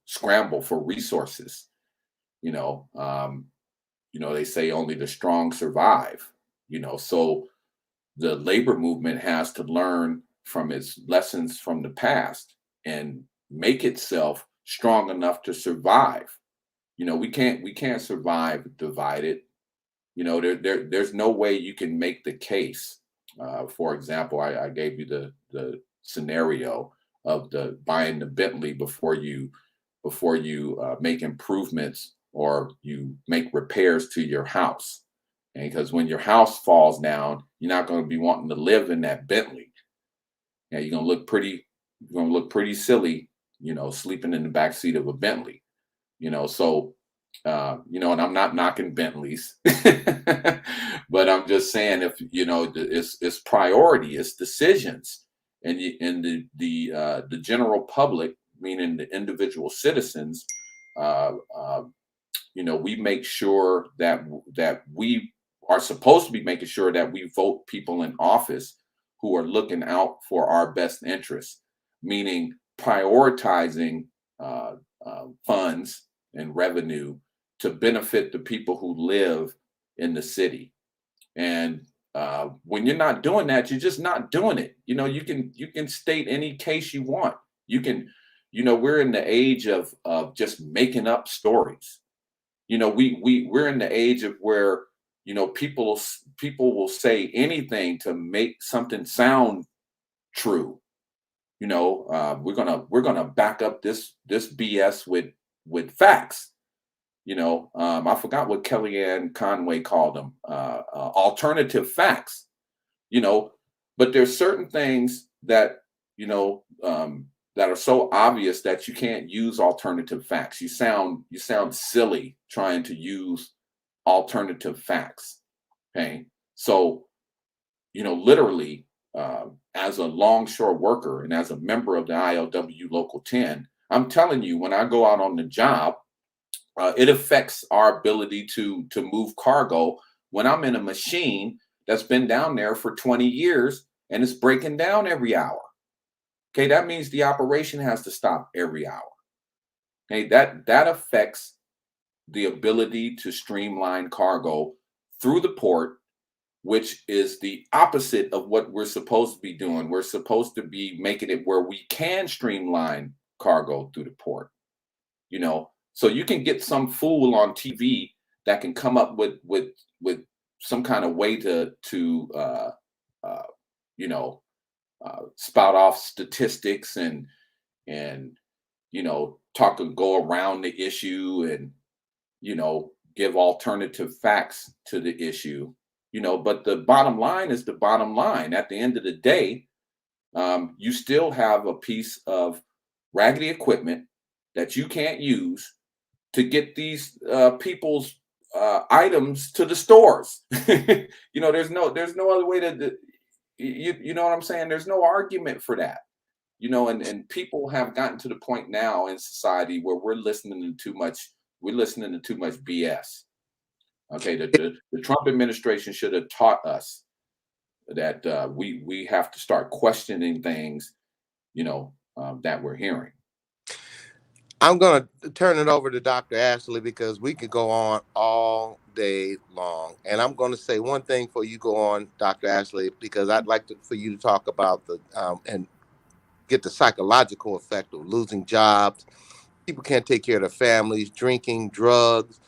Speaker 3: scramble for resources. You know, they say only the strong survive, so the labor movement has to learn from its lessons from the past and make itself strong enough to survive. We can't survive divided. There's no way you can make the case. For example, I gave you the scenario of the buying the Bentley before you make improvements or you make repairs to your house. And because when your house falls down, you're not going to be wanting to live in that Bentley. Yeah, you're gonna look pretty silly, sleeping in the back seat of a Bentley. So and I'm not knocking Bentleys, but I'm just saying, if it's priority, it's decisions, and the general public, meaning the individual citizens, uh, uh, we make sure that we are supposed to be making sure that we vote people in office who are looking out for our best interests, meaning prioritizing funds and revenue to benefit the people who live in the city. And when you're not doing that, you're just not doing it. You can state any case you want. We're in the age of just making up stories. We're in the age of where people will say anything to make something sound true. We're gonna back up this BS with facts. I forgot what Kellyanne Conway called them, alternative facts. But there's certain things that are so obvious that you can't use alternative facts. You sound silly trying to use alternative facts. Okay, so literally, as a longshore worker and as a member of the ILWU Local 10, I'm telling you, when I go out on the job, it affects our ability to move cargo when I'm in a machine that's been down there for 20 years and it's breaking down every hour. Okay, that means the operation has to stop every hour. Okay, that affects the ability to streamline cargo through the port, which is the opposite of what we're supposed to be doing. We're supposed to be making it where we can streamline cargo through the port. So you can get some fool on TV that can come up with some kind of way to uh, you know spout off statistics and talk and go around the issue and give alternative facts to the issue. But the bottom line is the bottom line. At the end of the day, you still have a piece of raggedy equipment that you can't use to get these people's items to the stores. There's no other way to. You know what I'm saying? There's no argument for that. And people have gotten to the point now in society where we're listening to too much. We're listening to too much BS. Okay, the Trump administration should have taught us that we have to start questioning things, that we're hearing.
Speaker 1: I'm going to turn it over to Dr. Ashley because we could go on all day long. And I'm going to say one thing before you go on, Dr. Ashley, because I'd like for you to talk about and get the psychological effect of losing jobs. People can't take care of their families, drinking, drugs,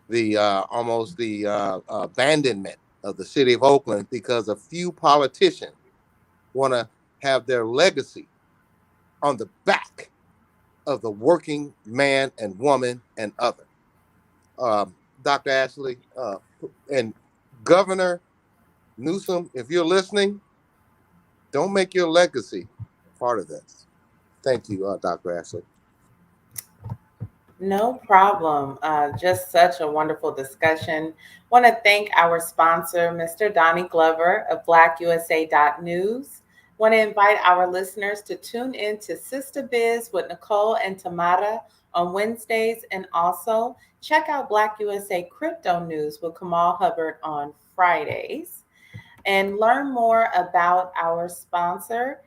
Speaker 1: the almost the abandonment of the city of Oakland because a few politicians want to have their legacy on the back of the working man and woman and other. Dr. Ashley and Governor Newsom, if you're listening, don't make your legacy part of this. Thank you, Dr. Ashley.
Speaker 2: No problem. Just such a wonderful discussion. Want to thank our sponsor, Mr. Donnie Glover of BlackUSA.News. Want to invite our listeners to tune in to Sister Biz with Nicole and Tamara on Wednesdays, and also check out Black USA Crypto News with Kamal Hubbard on Fridays. And learn more about our sponsor,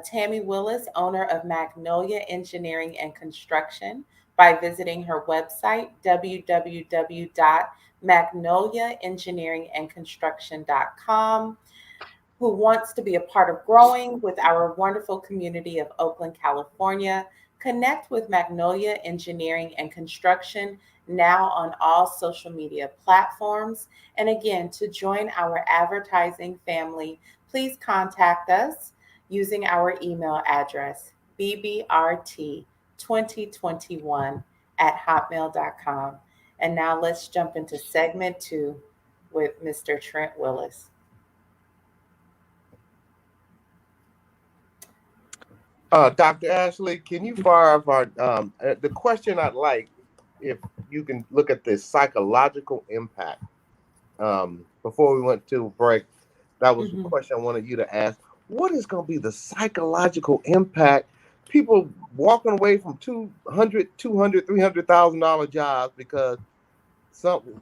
Speaker 2: Tammy Willis, owner of Magnolia Engineering and Construction, by visiting her website, www.magnolia MagnoliaEngineeringAndConstruction.com, who wants to be a part of growing with our wonderful community of Oakland, California. Connect with Magnolia Engineering and Construction now on all social media platforms. And again, to join our advertising family, please contact us using our email address, bbrt2021@hotmail.com. And now let's jump into segment 2 with Mr. Trent Willis.
Speaker 1: Dr. Ashley, can you fire off our the question I'd like, if you can look at the psychological impact before we went to break. That was the question I wanted you to ask. What is going to be the psychological impact? People walking away from $200,000, $300,000 jobs because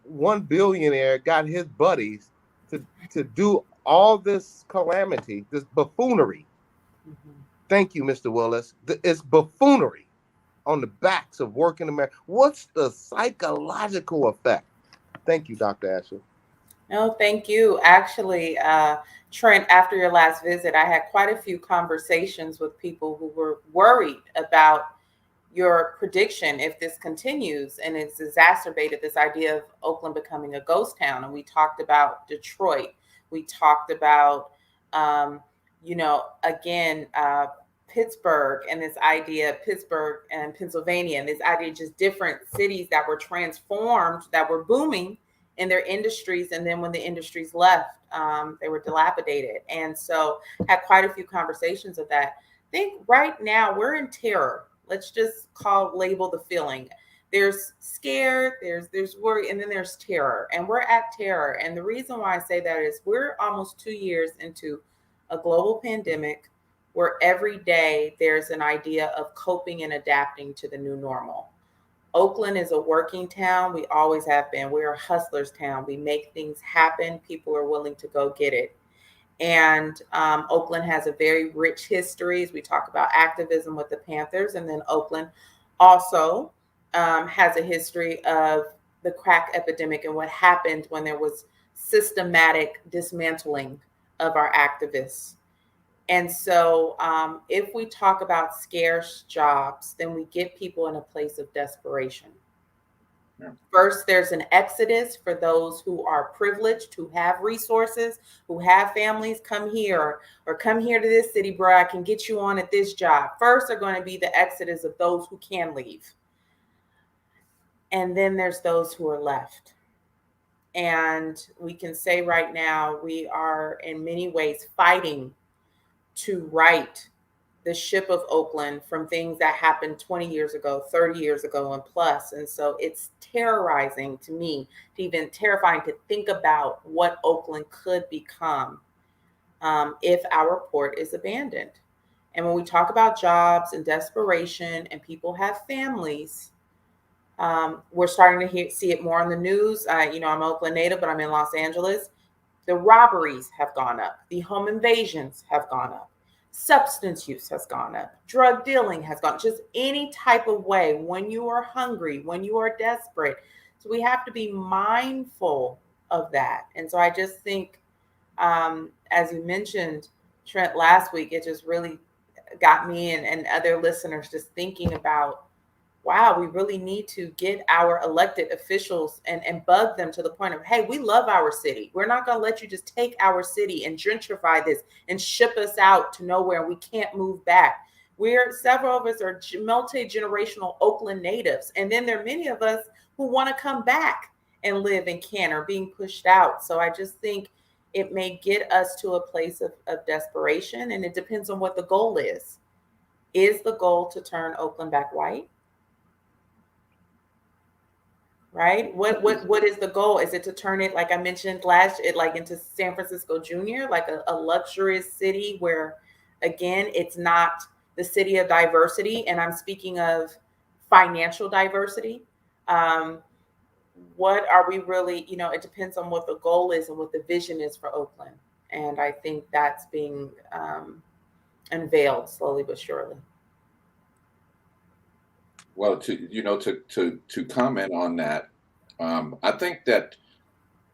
Speaker 1: one billionaire got his buddies to do all this calamity, this buffoonery. Thank you, Mr. Willis. It's buffoonery on the backs of working America. What's the psychological effect? Thank you, Dr. Ashley.
Speaker 2: No, thank you. Actually, Trent, after your last visit, I had quite a few conversations with people who were worried about your prediction if this continues, and it's exacerbated this idea of Oakland becoming a ghost town. And we talked about Detroit. We talked about, again, Pittsburgh and this idea, Pittsburgh and Pennsylvania, and this idea of just different cities that were transformed, that were booming in their industries. And then when the industries left, they were dilapidated. And so had quite a few conversations of that. I think right now we're in terror. Let's just label the feeling. There's scared, there's worry, and then there's terror. And we're at terror. And the reason why I say that is we're almost 2 years into a global pandemic where every day there's an idea of coping and adapting to the new normal. Oakland is a working town. We always have been. We're a hustler's town. We make things happen. People are willing to go get it. And Oakland has a very rich history as we talk about activism with the Panthers. And then Oakland also has a history of the crack epidemic and what happened when there was systematic dismantling of our activists. And so if we talk about scarce jobs, then we get people in a place of desperation. Yeah. First, there's an exodus for those who are privileged, who have resources, who have families. Come here or come here to this city, bro. I can get you on at this job. First are going to be the exodus of those who can leave. And then there's those who are left. And we can say right now, we are in many ways fighting to right the ship of Oakland from things that happened 20 years ago, 30 years ago and plus. And so it's terrorizing to me, even terrifying to think about what Oakland could become if our port is abandoned. And when we talk about jobs and desperation and people have families, we're starting to see it more on the news. I'm an Oakland native, but I'm in Los Angeles. The robberies have gone up. The home invasions have gone up. Substance use has gone up. Drug dealing has gone, just any type of way when you are hungry, when you are desperate. So we have to be mindful of that. And so I just think, as you mentioned, Trent, last week, it just really got me and other listeners just thinking about, wow, we really need to get our elected officials and bug them to the point of, hey, we love our city. We're not going to let you just take our city and gentrify this and ship us out to nowhere. We can't move back. Several of us are multi-generational Oakland natives. And then there are many of us who want to come back and live and can or being pushed out. So I just think it may get us to a place of desperation. And it depends on what the goal is. Is the goal to turn Oakland back white? Right? What is the goal? Is it to turn it, like I mentioned into San Francisco Junior, like a luxurious city where, again, it's not the city of diversity, and I'm speaking of financial diversity. What are we really, it depends on what the goal is and what the vision is for Oakland. And I think that's being unveiled slowly but surely.
Speaker 3: Well, to comment on that, I think that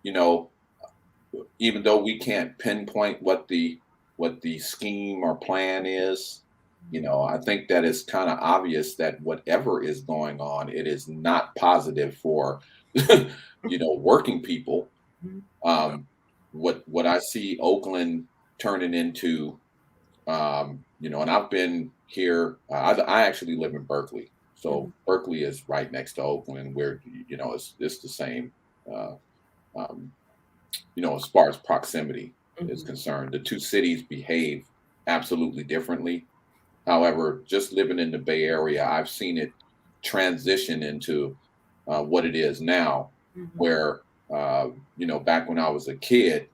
Speaker 3: you know, even though we can't pinpoint what the scheme or plan is, you know, I think that it's kind of obvious that whatever is going on, it is not positive for, you know, working people. What I see Oakland turning into, you know, and I've been here. I actually live in Berkeley, so Berkeley is right next to Oakland, where you know it's the same. Uh, um, you know, as far as proximity is concerned, the two cities behave absolutely differently. However, just living in the Bay Area, I've seen it transition into what it is now, where you know, back when I was a kid,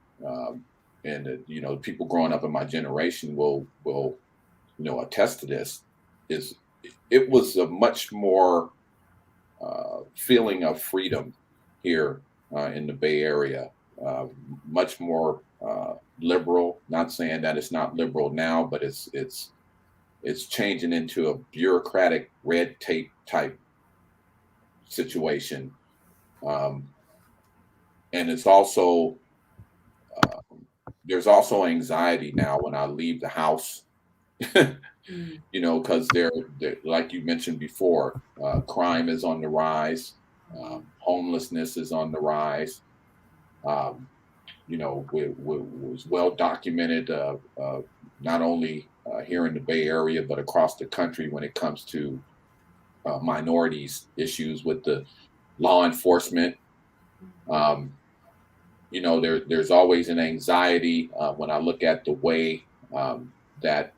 Speaker 3: and you know, people growing up in my generation will you know attest to this. Is it was a much more feeling of freedom here in the Bay Area, much more liberal. Not saying that it's not liberal now, but it's changing into a bureaucratic red tape type situation, and it's also there's also anxiety now when I leave the house. You know, because they're like you mentioned before, crime is on the rise, homelessness is on the rise. Um, you know, was well documented, not only here in the Bay Area but across the country when it comes to minorities issues with the law enforcement. Um, you know, there's always an anxiety when I look at the way that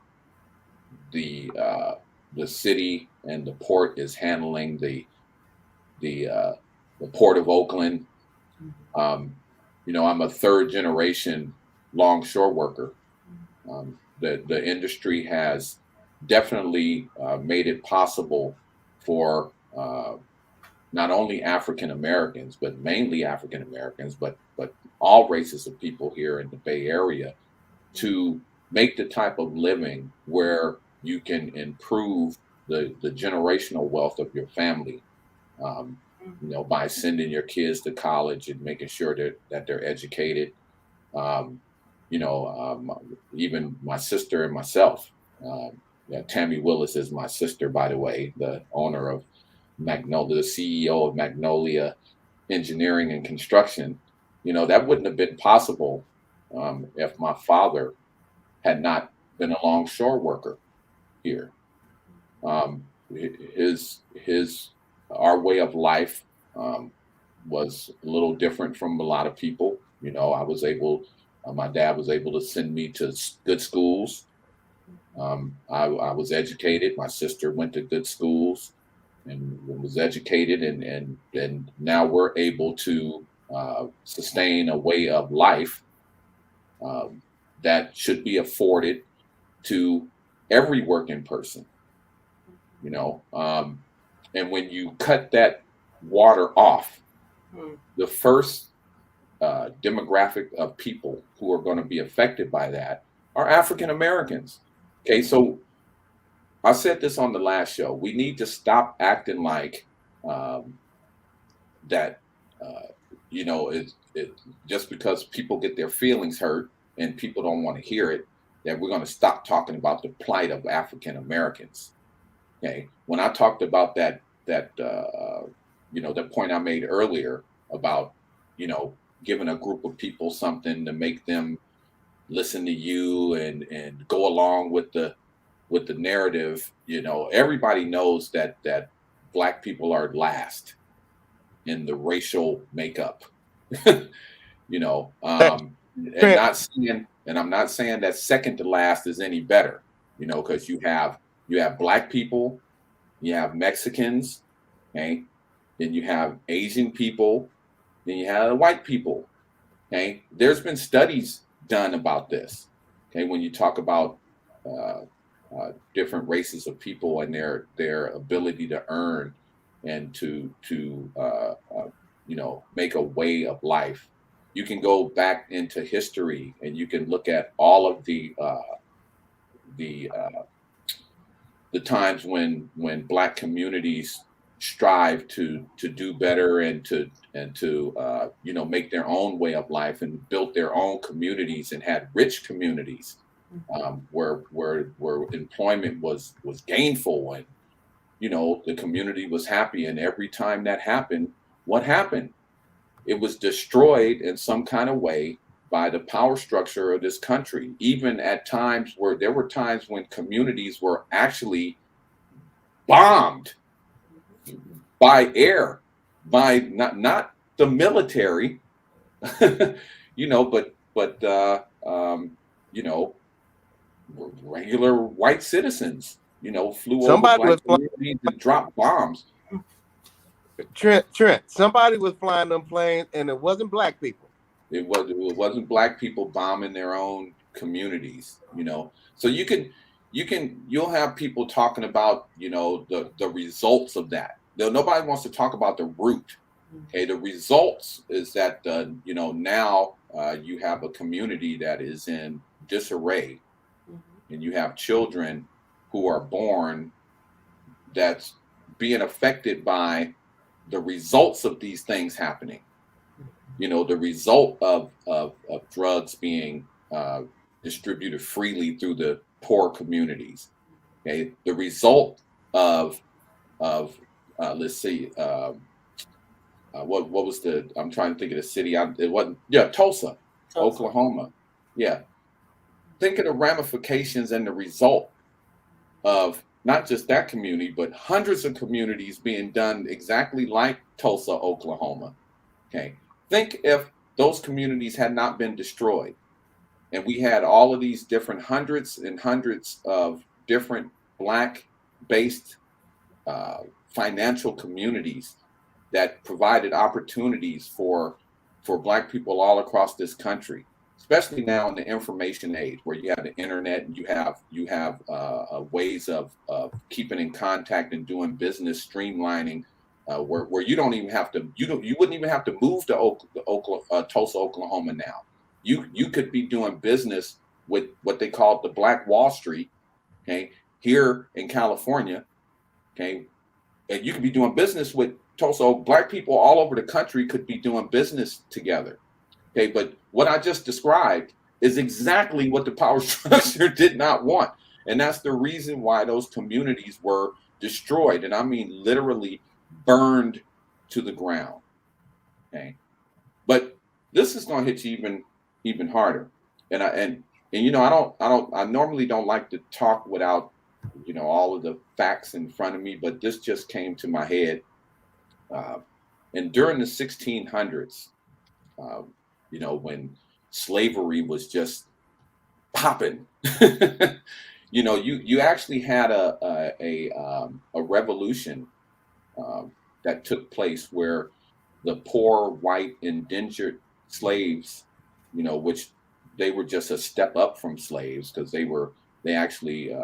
Speaker 3: the city and the port is handling the port of Oakland. You know, I'm a third generation longshore worker. The industry has definitely made it possible for not only African Americans, but mainly African Americans, but all races of people here in the Bay Area to make the type of living where you can improve the generational wealth of your family, you know, by sending your kids to college and making sure that they're educated. Um, you know, even my sister and myself. Yeah, Tammy Willis is my sister, by the way, the owner of Magnolia, the CEO of Magnolia Engineering and Construction. You know, that wouldn't have been possible if my father had not been a longshore worker here. His our way of life was a little different from a lot of people. You know, my dad was able to send me to good schools. I was educated. My sister went to good schools and was educated, and now we're able to sustain a way of life that should be afforded to every working person. You know, and when you cut that water off, the first demographic of people who are going to be affected by that are African Americans. Okay, so I said this on the last show. We need to stop acting like that. You know, it just because people get their feelings hurt and people don't want to hear it, that we're going to stop talking about the plight of African Americans. Okay, when I talked about that you know, the point I made earlier about, you know, giving a group of people something to make them listen to you and go along with the narrative, you know, everybody knows that Black people are last in the racial makeup. You know, and I'm not saying that second to last is any better, you know, because you have Black people, you have Mexicans, okay, then you have Asian people, then you have white people. Okay, there's been studies done about this. Okay, when you talk about different races of people and their ability to earn and to you know, make a way of life, you can go back into history and you can look at all of the times when Black communities strive to do better and to make their own way of life and built their own communities and had rich communities where employment was gainful, and the community was happy. And every time that happened, what happened? It was destroyed in some kind of way by the power structure of this country. Even at times where there were times when communities were actually bombed by air, by not the military, but regular white citizens, flew over black communities and dropped bombs.
Speaker 1: Trent, somebody was flying them planes, and it wasn't black people.
Speaker 3: It wasn't black people bombing their own communities, So you'll have people talking about, the results of that. Nobody wants to talk about the root. Okay, the results is that now you have a community that is in disarray, and you have children who are born that's being affected by the results of these things happening. The result of drugs being distributed freely through the poor communities. Okay, the result of let's see, what was I'm trying to think of the city. It wasn't, Tulsa, Oklahoma. Yeah, think of the ramifications and the result of not just that community, but hundreds of communities being done exactly like Tulsa, Oklahoma. Okay, think if those communities had not been destroyed, and we had all of these different hundreds and hundreds of different Black-based financial communities that provided opportunities for Black people all across this country, especially now in the information age where you have the internet and you have ways of keeping in contact and doing business streamlining, where you don't even have to you wouldn't even have to move to Tulsa, Oklahoma now. You could be doing business with what they call the Black Wall Street, okay, here in California, okay, and you could be doing business with Tulsa. Black people all over the country could be doing business together. Okay, but what I just described is exactly what the power structure did not want. And that's the reason why those communities were destroyed. And I mean literally burned to the ground. Okay. But this is going to hit you even harder. And I normally don't like to talk without, all of the facts in front of me, but this just came to my head. And during the 1600s, when slavery was just popping, you actually had a revolution that took place where the poor white indentured slaves, which they were just a step up from slaves because they actually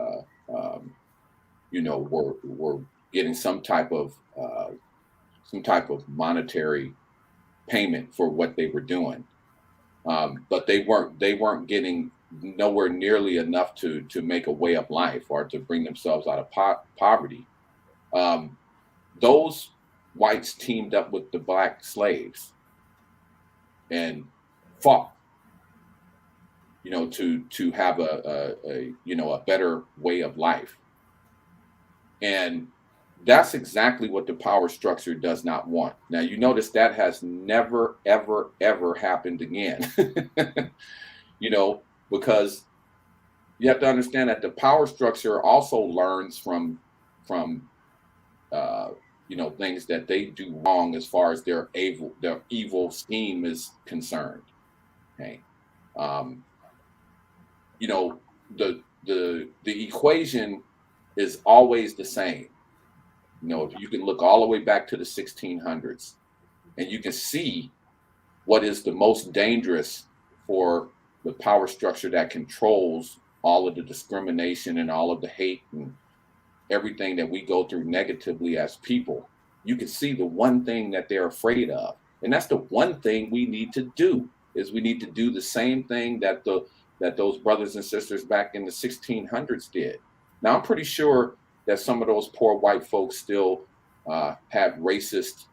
Speaker 3: were getting some type of monetary payment for what they were doing. But they weren't getting nowhere nearly enough to make a way of life or to bring themselves out of poverty. Those whites teamed up with the Black slaves and fought, to have a better way of life. And that's exactly what the power structure does not want. Now, you notice that has never, ever, ever happened again, because you have to understand that the power structure also learns from things that they do wrong as far as their evil scheme is concerned. Okay. The equation is always the same. If you can look all the way back to the 1600s, and you can see what is the most dangerous for the power structure that controls all of the discrimination and all of the hate and everything that we go through negatively as people. You can see the one thing that they're afraid of. And that's the one thing we need to do, is we need to do the same thing that those brothers and sisters back in the 1600s did. Now, I'm pretty sure that some of those poor white folks still have racist,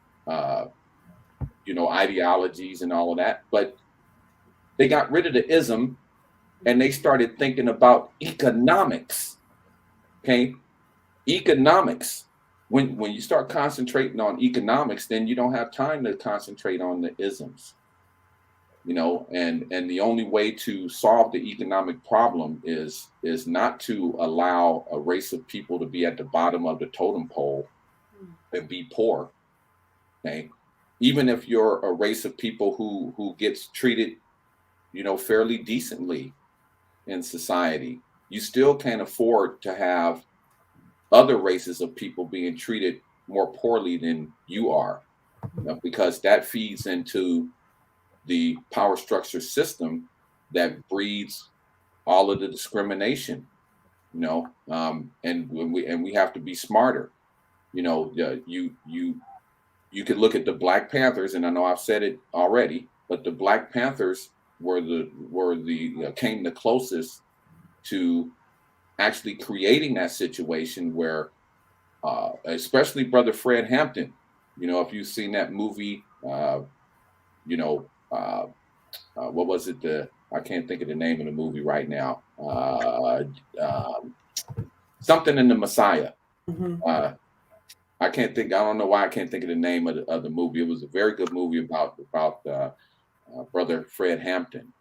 Speaker 3: ideologies and all of that, but they got rid of the ism and they started thinking about economics. Okay, economics. When you start concentrating on economics, then you don't have time to concentrate on the isms. And the only way to solve the economic problem is not to allow a race of people to be at the bottom of the totem pole and be poor. Okay, even if you're a race of people who gets treated, fairly decently in society, you still can't afford to have other races of people being treated more poorly than you are, because that feeds into the power structure system that breeds all of the discrimination, and we have to be smarter. You could look at the Black Panthers, and I know I've said it already, but the Black Panthers came the closest to actually creating that situation where, especially Brother Fred Hampton, if you've seen that movie, what was it? I can't think of the name of the movie right now. Something in the Messiah.
Speaker 2: Mm-hmm.
Speaker 3: I don't know why I can't think of the name of the movie. It was a very good movie about Brother Fred Hampton,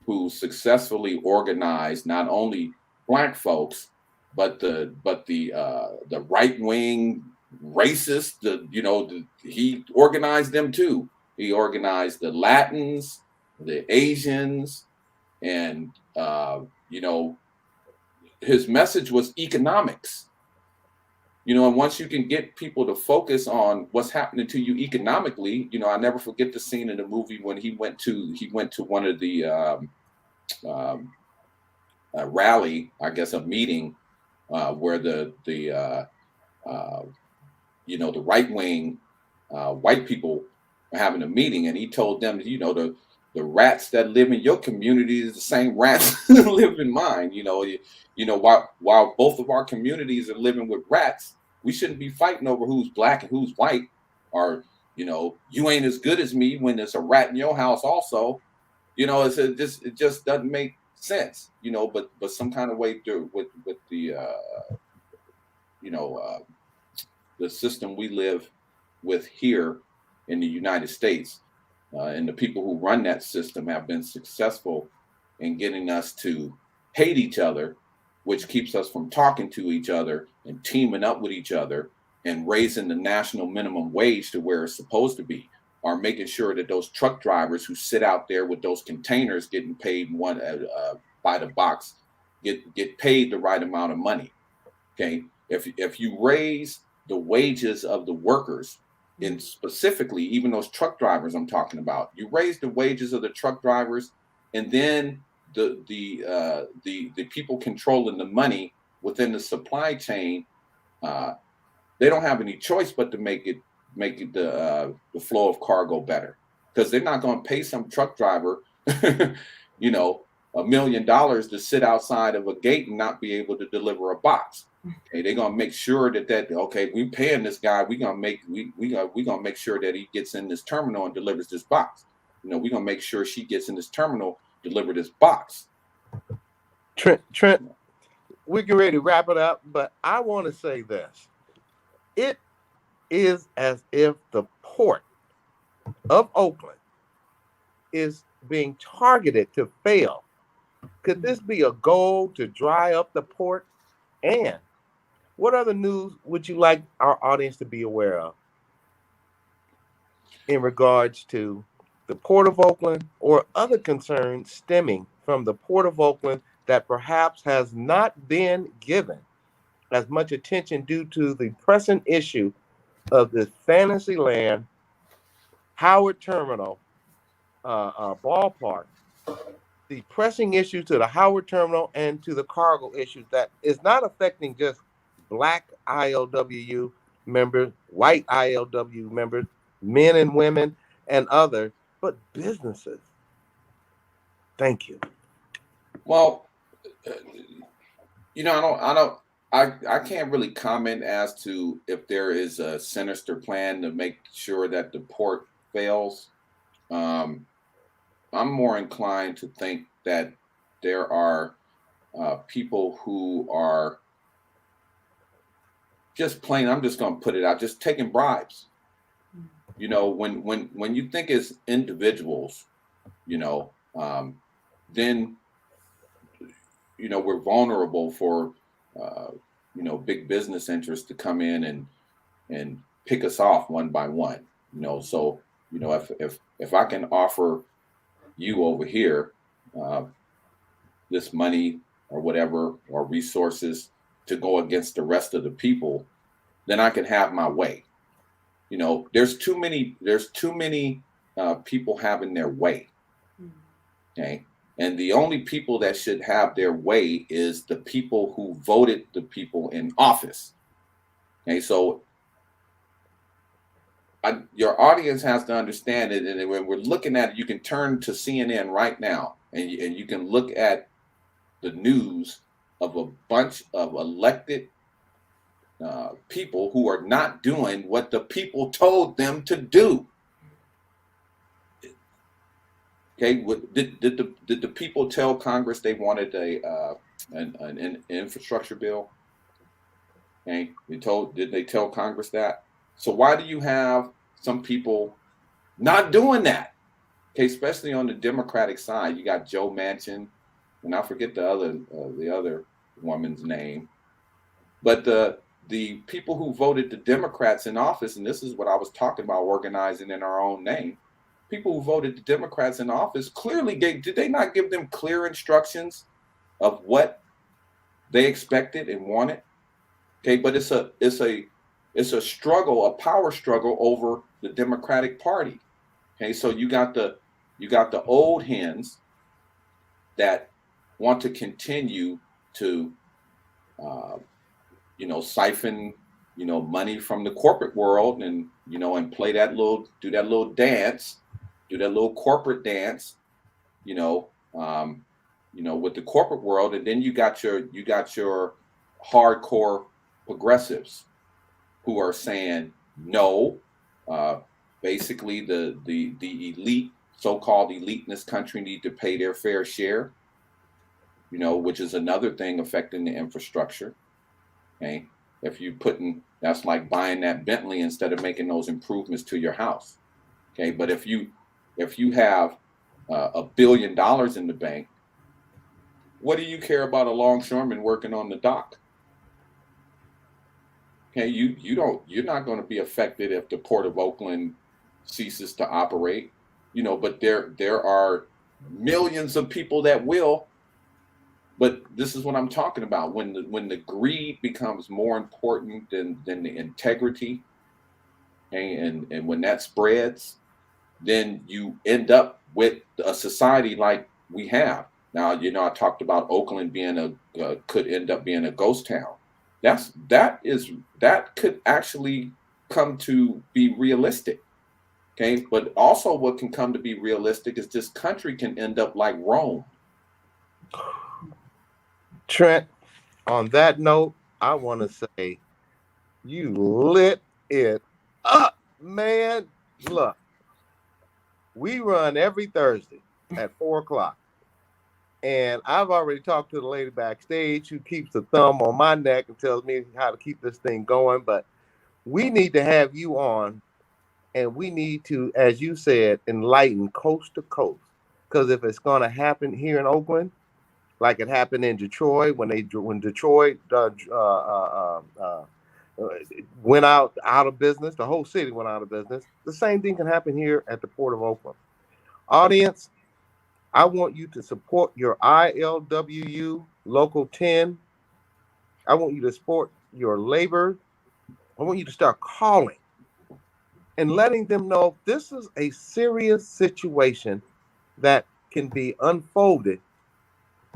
Speaker 3: who successfully organized not only Black folks, but the right wing racist. He organized them too. He organized the Latins, the Asians, and his message was economics. And once you can get people to focus on what's happening to you economically, I never forget the scene in the movie when he went to one of the rally, I guess, a meeting where the right wing white people are having a meeting, and he told them, the rats that live in your community is the same rats that live in mine. While both of our communities are living with rats, we shouldn't be fighting over who's Black and who's white, or you ain't as good as me when there's a rat in your house also. It just doesn't make sense. But some kind of way with the system we live with here in the United States. And the people who run that system have been successful in getting us to hate each other, which keeps us from talking to each other and teaming up with each other and raising the national minimum wage to where it's supposed to be, or making sure that those truck drivers who sit out there with those containers getting paid by the box get paid the right amount of money. Okay, if you raise the wages of the workers, and specifically even those truck drivers I'm talking about, you raise the wages of the truck drivers, and then the people controlling the money within the supply chain, they don't have any choice but to make the flow of cargo better, because they're not going to pay some truck driver $1 million to sit outside of a gate and not be able to deliver a box. Okay, they're gonna make sure that we paying this guy. We're gonna make sure that he gets in this terminal and delivers this box. We're gonna make sure she gets in this terminal, deliver this box.
Speaker 1: Trent, we're getting ready to wrap it up, but I want to say this. It is as if the port of Oakland is being targeted to fail. Could this be a goal to dry up the port? And what other news would you like our audience to be aware of in regards to the Port of Oakland or other concerns stemming from the Port of Oakland that perhaps has not been given as much attention due to the pressing issue of the Fantasyland Howard Terminal ballpark, the pressing issue to the Howard Terminal and to the cargo issues that is not affecting just Black ILWU members, white ILWU members, men and women and others, but businesses. Thank you.
Speaker 3: Well, I don't I can't really comment as to if there is a sinister plan to make sure that the port fails. I'm more inclined to think that there are people who are just plain, I'm just going to put it out, just taking bribes. You know, when you think as individuals, you know, then, you know, we're vulnerable for, you know, big business interests to come in and pick us off one by one. You know, so, you know, if I can offer you over here this money or whatever, or resources to go against the rest of the people, then I can have my way. You know, there's too many people having their way. Okay. And the only people that should have their way is the people who voted the people in office. Okay. So your audience has to understand it. And when we're looking at it, you can turn to CNN right now and you can look at the news of a bunch of elected people who are not doing what the people told them to do. Okay, did the people tell Congress they wanted an infrastructure bill? Okay, did they tell Congress that? So why do you have some people not doing that? Okay, especially on the Democratic side, you got Joe Manchin, and I forget the other woman's name, but the people who voted the Democrats in office, and this is what I was talking about, organizing in our own name. People who voted the Democrats in office clearly did they not give them clear instructions of what they expected and wanted? Okay, but it's a struggle, a power struggle over the Democratic Party. Okay, so you got the old hens that want to continue to you know, siphon, you know, money from the corporate world and, you know, and do that little dance, do that little corporate dance, you know, with the corporate world. And then you got your hardcore progressives who are saying no. Basically the elite, so-called elite in this country need to pay their fair share, you know, which is another thing affecting the infrastructure. Okay, that's like buying that Bentley instead of making those improvements to your house. Okay, but if you have $1 billion in the bank, what do you care about a longshoreman working on the dock? Okay, you're not going to be affected if the Port of Oakland ceases to operate, you know, but there are millions of people that will. But this is what I'm talking about. When the greed becomes more important than the integrity, okay, and when that spreads, then you end up with a society like we have now. You know, I talked about Oakland being could end up being a ghost town. That could actually come to be realistic. Okay, but also what can come to be realistic is this country can end up like Rome.
Speaker 1: Trent, on that note, I want to say you lit it up, man. Look, we run every Thursday at 4:00. And I've already talked to the lady backstage who keeps a thumb on my neck and tells me how to keep this thing going. But we need to have you on, and we need to, as you said, enlighten coast to coast. Because if it's going to happen here in Oakland, like it happened in Detroit when Detroit went out of business, the whole city went out of business. The same thing can happen here at the Port of Oakland. Audience, I want you to support your ILWU Local 10. I want you to support your labor. I want you to start calling and letting them know this is a serious situation that can be unfolded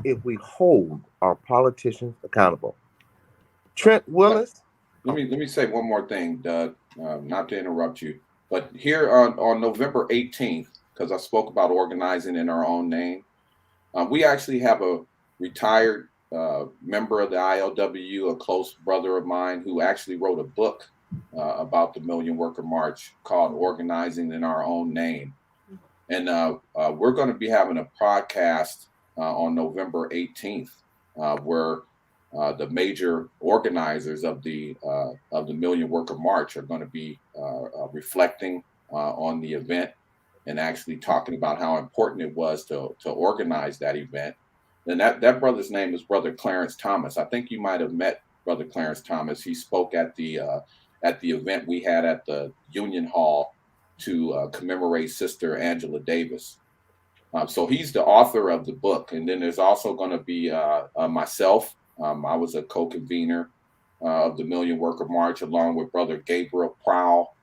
Speaker 1: if we hold our politicians accountable. Trent Willis.
Speaker 3: Let me say one more thing, Doug, not to interrupt you, but here on November 18th, because I spoke about organizing in our own name, we actually have a retired member of the ILWU, a close brother of mine, who actually wrote a book about the Million Worker March called Organizing in Our Own Name. And we're going to be having a podcast on November 18th, where the major organizers of the Million Worker March are going to be reflecting on the event and actually talking about how important it was to organize that event. And that brother's name is Brother Clarence Thomas. I think you might have met Brother Clarence Thomas. He spoke at the event we had at the Union Hall to commemorate Sister Angela Davis. So he's the author of the book. And then there's also going to be myself. I was a co-convener of the Million Worker March along with Brother Gabriel Prowl.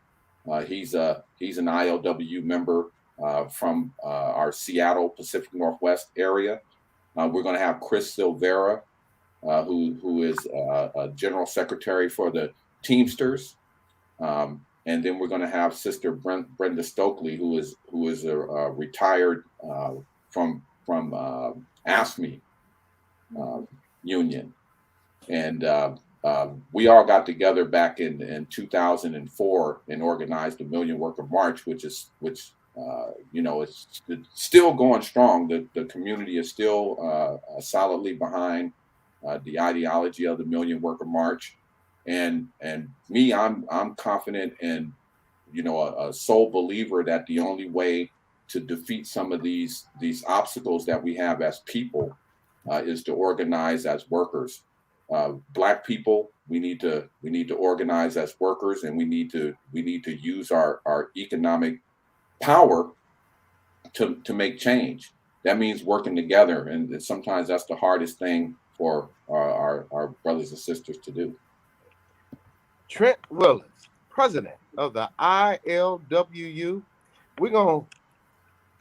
Speaker 3: He's an ILWU member from our Seattle Pacific Northwest area. We're going to have Chris Silvera, who is a general secretary for the Teamsters. And then we're going to have Sister Brenda Stokely, who is a retired from AFSCME union. And we all got together back in 2004 and organized the Million Worker March, which it's still going strong. The community is still solidly behind the ideology of the Million Worker March. And me, I'm confident and a sole believer that the only way to defeat some of these obstacles that we have as people is to organize as workers. Black people, we need to organize as workers, and we need to use our economic power to make change. That means working together, and sometimes that's the hardest thing for our brothers and sisters to do.
Speaker 1: Trent Willis, president of the ILWU. We're going to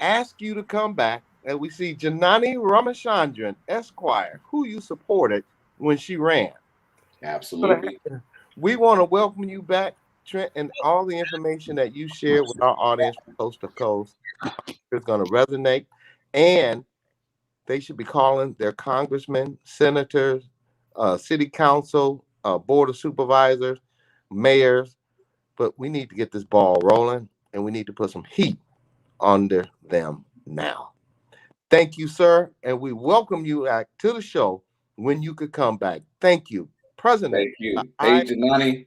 Speaker 1: ask you to come back, and we see Janani Ramachandran, Esquire, who you supported when she ran.
Speaker 3: Absolutely.
Speaker 1: We want to welcome you back, Trent, and all the information that you shared with our audience from coast to coast is going to resonate, and they should be calling their congressmen, senators, city council, board of supervisors, mayors, but we need to get this ball rolling, and we need to put some heat under them now. Thank you, sir, and we welcome you back to the show when you could come back. Thank you, President.
Speaker 3: Thank you. Hey, Janani.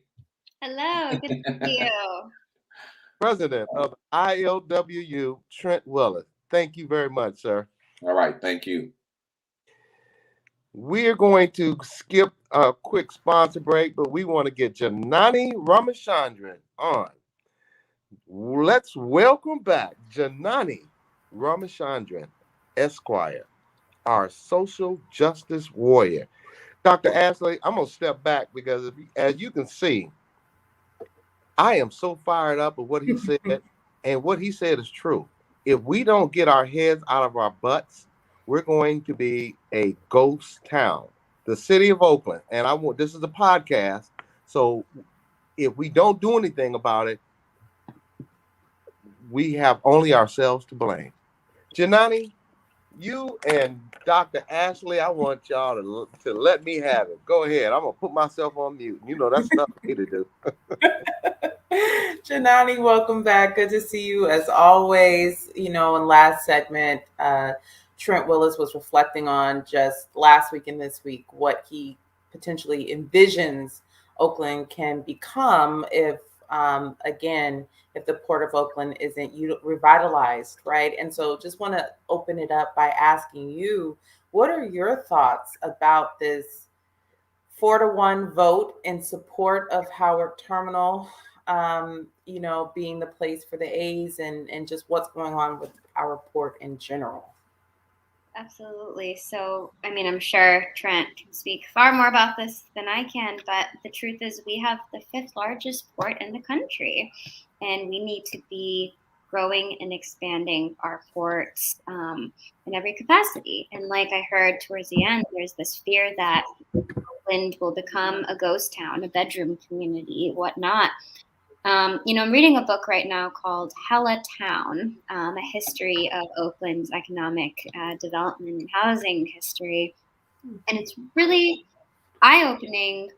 Speaker 4: Hello, good to see you.
Speaker 1: President of ILWU, Trent Willis. Thank you very much, sir.
Speaker 3: All right, thank you.
Speaker 1: We're going to skip a quick sponsor break, but we want to get Janani Ramachandran on. Let's welcome back Janani Ramachandran, Esquire, our social justice warrior. Dr. Ashley, I'm going to step back because, as you can see, I am so fired up with what he said, and what he said is true. If we don't get our heads out of our butts, we're going to be a ghost town. The City of Oakland, and this is a podcast, so if we don't do anything about it, we have only ourselves to blame. Janani, you and Dr. Ashley, I want y'all to let me have it. Go ahead. I'm going to put myself on mute. That's not for me to do.
Speaker 2: Janani, welcome back. Good to see you as always. In last segment, Trent Willis was reflecting on just last week and this week what he potentially envisions Oakland can become if the Port of Oakland isn't revitalized, right? And so just want to open it up by asking you, what are your thoughts about this 4-1 vote in support of Howard Terminal, being the place for the A's and just what's going on with our port in general?
Speaker 4: Absolutely. So, I'm sure Trent can speak far more about this than I can, but the truth is we have the 5th largest port in the country, and we need to be growing and expanding our ports in every capacity. And like I heard towards the end, there's this fear that Oakland will become a ghost town, a bedroom community, whatnot. I'm reading a book right now called Hella Town, a history of Oakland's economic development and housing history. And it's really eye-opening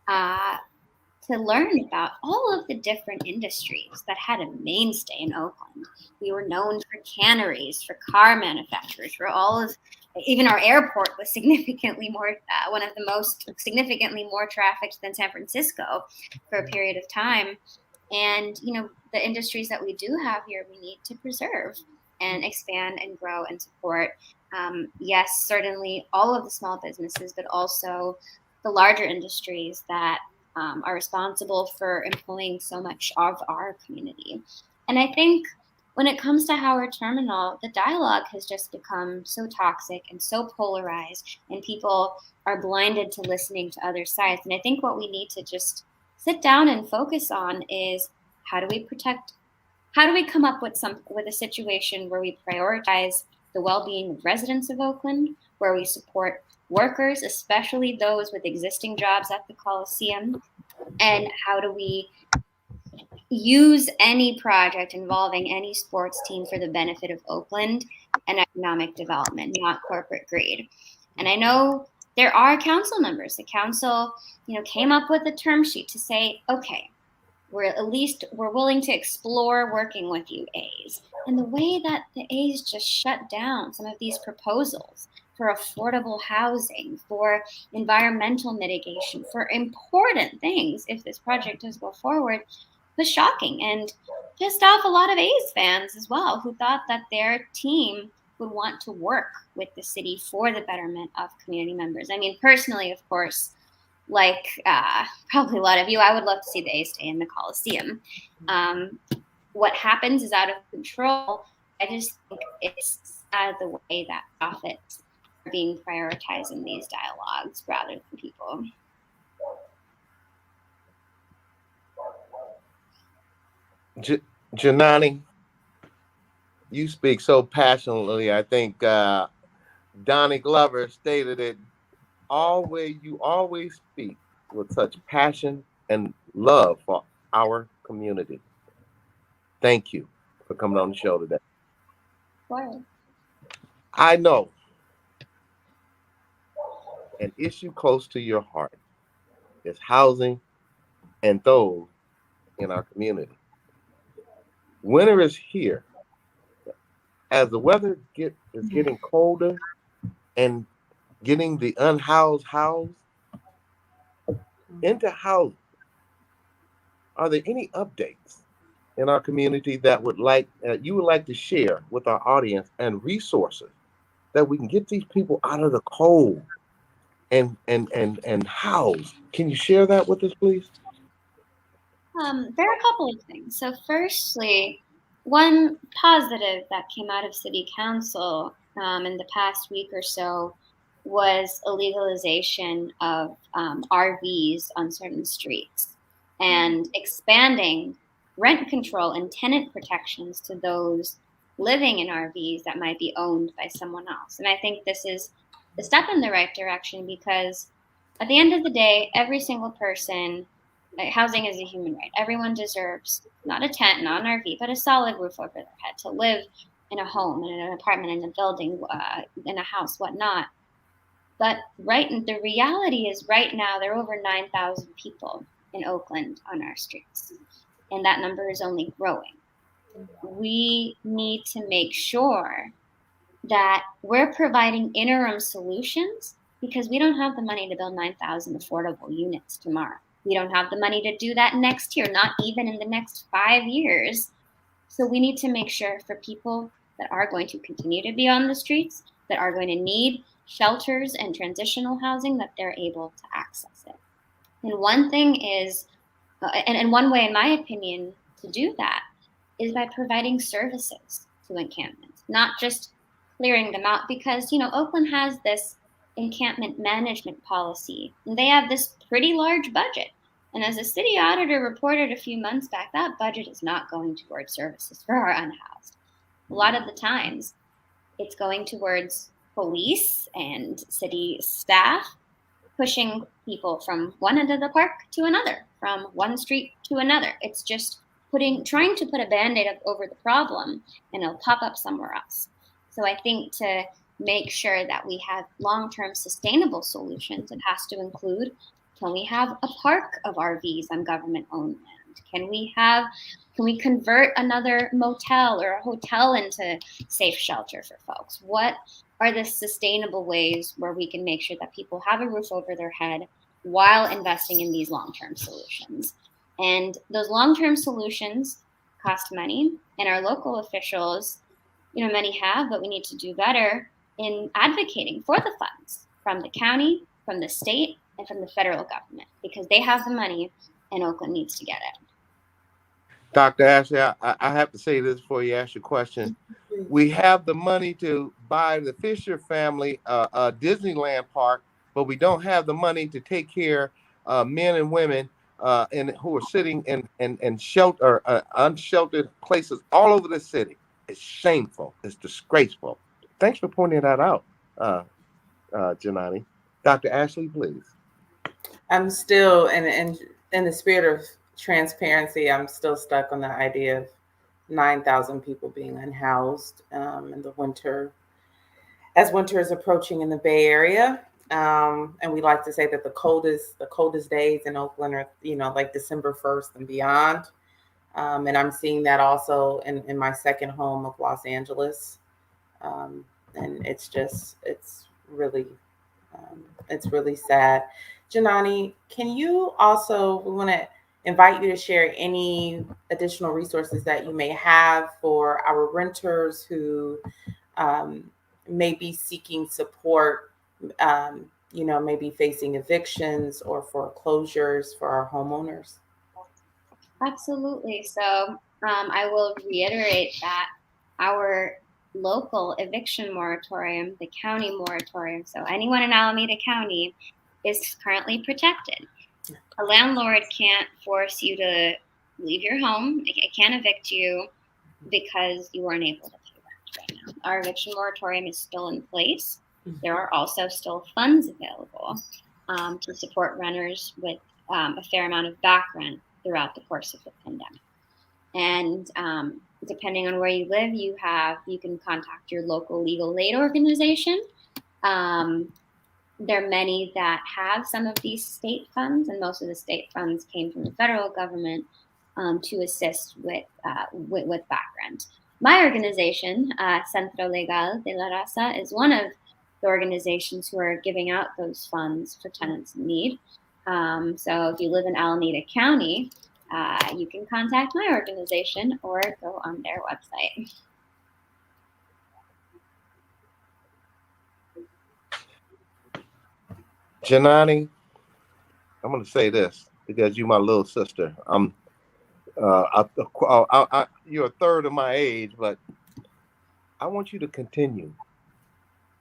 Speaker 4: to learn about all of the different industries that had a mainstay in Oakland. We were known for canneries, for car manufacturers, for all of, even our airport was significantly more, one of the most significantly more trafficked than San Francisco for a period of time. And, the industries that we do have here, we need to preserve and expand and grow and support. Yes, certainly all of the small businesses, but also the larger industries that are responsible for employing so much of our community. And I think when it comes to Howard Terminal, the dialogue has just become so toxic and so polarized, and people are blinded to listening to other sides. And I think what we need to just sit down and focus on is how do we come up with a situation where we prioritize the well-being of residents of Oakland, where we support workers, especially those with existing jobs at the Coliseum, and how do we use any project involving any sports team for the benefit of Oakland and economic development, not corporate greed. And I know there are council members. The council, came up with a term sheet to say, okay, we're willing to explore working with you, A's. And the way that the A's just shut down some of these proposals for affordable housing, for environmental mitigation, for important things, if this project does go forward, was shocking and pissed off a lot of A's fans as well, who thought that their team would want to work with the city for the betterment of community members. I mean, personally, of course, like probably a lot of you, I would love to see the A's stay in the Coliseum. What happens is out of control. I just think it's sad the way that profits are being prioritized in these dialogues rather than people.
Speaker 1: Janani, you speak so passionately. I think Donnie Glover stated it. You always speak with such passion and love for our community. Thank you for coming on the show today.
Speaker 4: Wow.
Speaker 1: I know an issue close to your heart is housing and those in our community. Winter is here. As the weather is getting colder and getting the unhoused housed into housing, are there any updates in our community that you would like to share with our audience and resources that we can get these people out of the cold and housed? Can you share that with us, please?
Speaker 4: There are a couple of things. So firstly, one positive that came out of City Council in the past week or so was a legalization of RVs on certain streets and expanding rent control and tenant protections to those living in RVs that might be owned by someone else. And I think this is a step in the right direction because at the end of the day, every single person, housing is a human right. Everyone deserves not a tent, not an RV, but a solid roof over their head, to live in a home, in an apartment, in a building, in a house, whatnot. But the reality is right now there are over 9,000 people in Oakland on our streets, and that number is only growing. We need to make sure that we're providing interim solutions because we don't have the money to build 9,000 affordable units tomorrow. We don't have the money to do that next year, not even in the next 5 years. So we need to make sure for people that are going to continue to be on the streets, that are going to need shelters and transitional housing, that they're able to access it. And one thing is, and one way, in my opinion, to do that is by providing services to encampments, not just clearing them out, because, Oakland has this encampment management policy, and they have this pretty large budget. And as a city auditor reported a few months back, that budget is not going towards services for our unhoused. A lot of the times, it's going towards police and city staff pushing people from one end of the park to another, from one street to another. It's just trying to put a Band-Aid over the problem, and it'll pop up somewhere else. So I think to make sure that we have long-term sustainable solutions. It has to include, can we have a park of RVs on government-owned land? Can we convert another motel or a hotel into safe shelter for folks? What are the sustainable ways where we can make sure that people have a roof over their head while investing in these long-term solutions? And those long-term solutions cost money, and our local officials, many have, but we need to do better in advocating for the funds from the county, from the state, and from the federal government, because they have the money and Oakland needs to get it.
Speaker 1: Dr. Ashley, I have to say this before you ask your question. We have the money to buy the Fisher family a Disneyland park, but we don't have the money to take care of men and women who are sitting in shelter, unsheltered places all over the city. It's shameful. It's disgraceful. Thanks for pointing that out, Janani. Dr. Ashley, please.
Speaker 2: I'm still in the spirit of transparency. I'm still stuck on the idea of 9,000 people being unhoused in the winter, as winter is approaching in the Bay Area. And we like to say that the coldest days in Oakland are, like December 1st and beyond. And I'm seeing that also in my second home of Los Angeles. And it's really sad. Janani, we want to invite you to share any additional resources that you may have for our renters who may be seeking support, maybe facing evictions or foreclosures for our homeowners.
Speaker 4: Absolutely. So I will reiterate that our local eviction moratorium, the county moratorium, so anyone in Alameda County is currently protected. A landlord can't force you to leave your home. It can't evict you because you weren't able to pay rent right now. Our eviction moratorium is still in place. There are also still funds available to support renters with a fair amount of back rent throughout the course of the pandemic. And depending on where you live, you can contact your local legal aid organization. There are many that have some of these state funds, and most of the state funds came from the federal government to assist with back rent. My organization, Centro Legal de la Raza, is one of the organizations who are giving out those funds for tenants in need. So if you live in Alameda County, you can contact my organization or go on their website.
Speaker 1: Janani, I'm going to say this because you're my little sister. You're a third of my age, but I want you to continue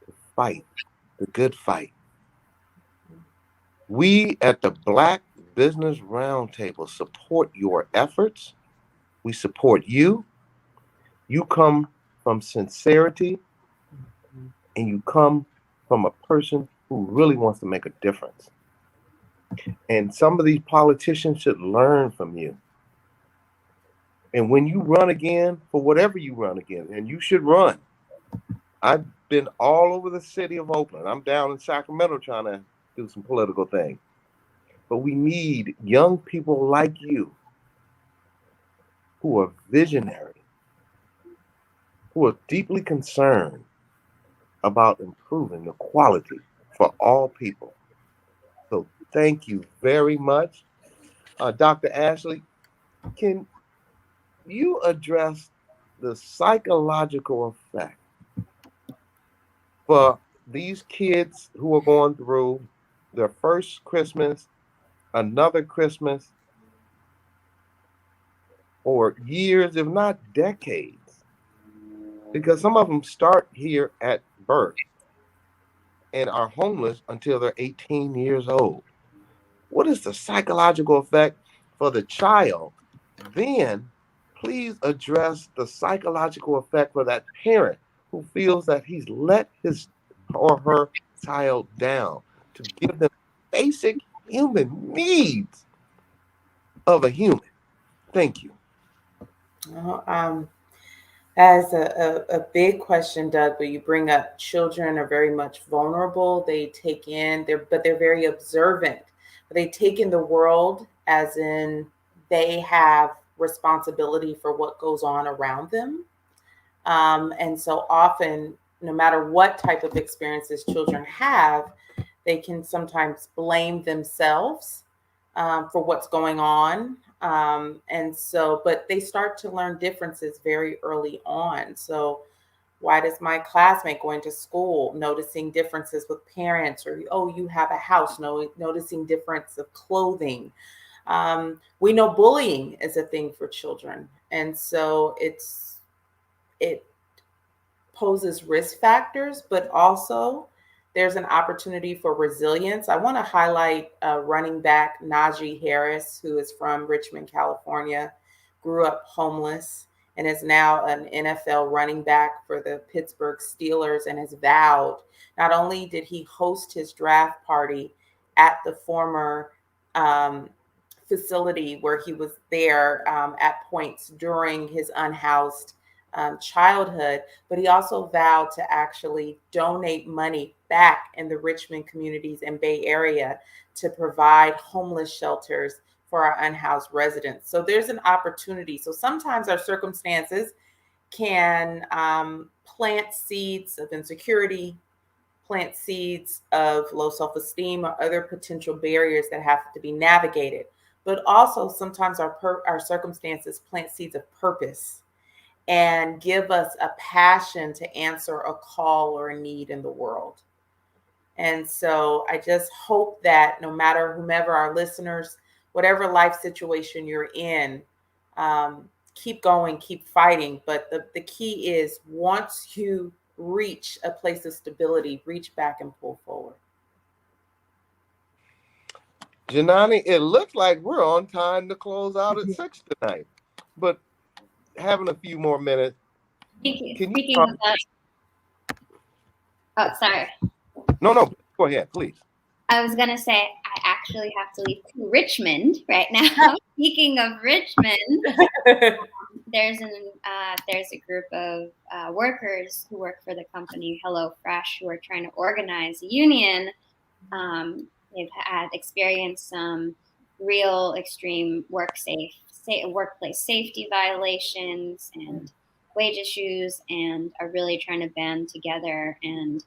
Speaker 1: to fight the good fight. We at the Black Business Roundtable support your efforts. We support you. You come from sincerity, and you come from a person who really wants to make a difference. And some of these politicians should learn from you. And when you run again, for whatever you run again, and you should run. I've been all over the city of Oakland. I'm down in Sacramento trying to do some political things. But we need young people like you who are visionary, who are deeply concerned about improving the quality for all people. So thank you very much. Dr. Ashley, can you address the psychological effect for these kids who are going through their first Christmas, another Christmas, or years, if not decades? Because some of them start here at birth and are homeless until they're 18 years old. What is the psychological effect for the child? Then please address the psychological effect for that parent who feels that he's let his or her child down to give them basic human needs of a human. Thank you.
Speaker 2: As a big question, Doug, but you bring up children are very much vulnerable. They take in, but they're very observant. They take in the world as in they have responsibility for what goes on around them. And so often, no matter what type of experiences children have, they can sometimes blame themselves for what's going on. And so, but they start to learn differences very early on. So, why does my classmate going to school noticing differences with parents, or oh, you have a house, noticing difference of clothing? We know bullying is a thing for children, and so it poses risk factors, but also there's an opportunity for resilience. I want to highlight running back Najee Harris, who is from Richmond, California, grew up homeless, and is now an NFL running back for the Pittsburgh Steelers, and has vowed, not only did he host his draft party at the former facility where he was there at points during his unhoused childhood, but he also vowed to actually donate money back in the Richmond communities and Bay Area to provide homeless shelters for our unhoused residents. So there's an opportunity. So sometimes our circumstances can plant seeds of insecurity, plant seeds of low self-esteem, or other potential barriers that have to be navigated. But also sometimes our circumstances plant seeds of purpose and give us a passion to answer a call or a need in the world. And so I just hope that no matter whomever our listeners, whatever life situation you're in, keep going, keep fighting. But the key is, once you reach a place of stability, reach back and pull forward.
Speaker 1: Janani, it looks like we're on time to close out at 6 tonight, but having a few more minutes.
Speaker 4: Speaking of that, oh, sorry.
Speaker 1: No, go ahead, please.
Speaker 4: I was gonna say I actually have to leave to Richmond right now. Speaking of Richmond, there's a group of workers who work for the company Hellofresh who are trying to organize a union. They've experienced some real extreme workplace safety violations and wage issues, and are really trying to band together. And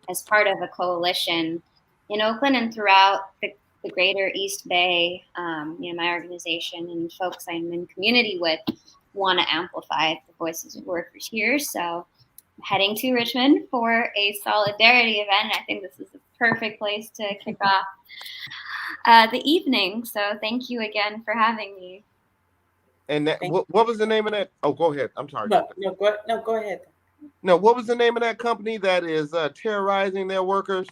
Speaker 4: as part of a coalition in Oakland and throughout the greater East Bay, my organization and folks I'm in community with want to amplify the voices of workers here. So I'm heading to Richmond for a solidarity event. I think this is the perfect place to kick off the evening. So thank you again for having me.
Speaker 1: And what was the name of that? Oh, go ahead. I'm sorry.
Speaker 2: No, go ahead.
Speaker 1: No, what was the name of that company that is terrorizing their workers?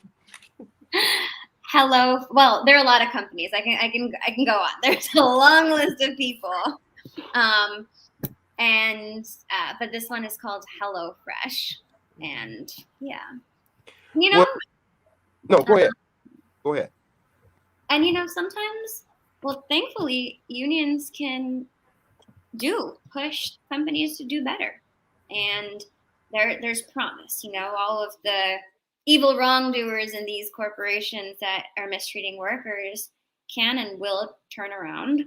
Speaker 4: Well, there are a lot of companies. I can go on. There's a long list of people. But this one is called Hellofresh. And yeah.
Speaker 1: No, go ahead. Go ahead.
Speaker 4: And sometimes, well, thankfully, unions can push companies to do better. And there's promise. All of the evil wrongdoers in these corporations that are mistreating workers can and will turn around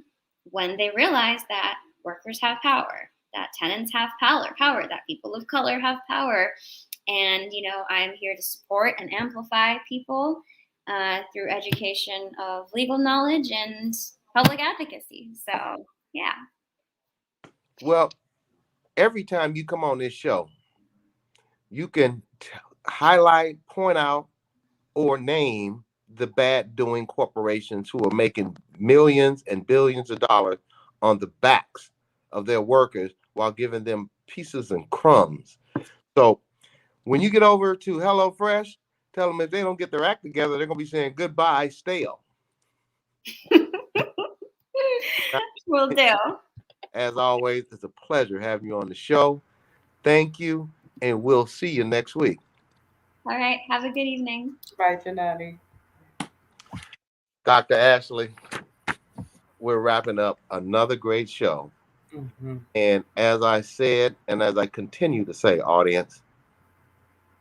Speaker 4: when they realize that workers have power, that tenants have power, that people of color have power. And, I'm here to support and amplify people through education of legal knowledge and public advocacy. So, yeah.
Speaker 1: Well, every time you come on this show, you can highlight, point out, or name the bad doing corporations who are making millions and billions of dollars on the backs of their workers while giving them pieces and crumbs. So when you get over to HelloFresh, tell them if they don't get their act together, they're going to be saying goodbye, stale.
Speaker 4: Will do.
Speaker 1: As always, it's a pleasure having you on the show. Thank you, and we'll see you next week.
Speaker 4: All right. Have a good evening.
Speaker 2: Bye, Janani.
Speaker 1: Dr. Ashley, we're wrapping up another great show.
Speaker 2: Mm-hmm.
Speaker 1: And as I said, and as I continue to say, audience,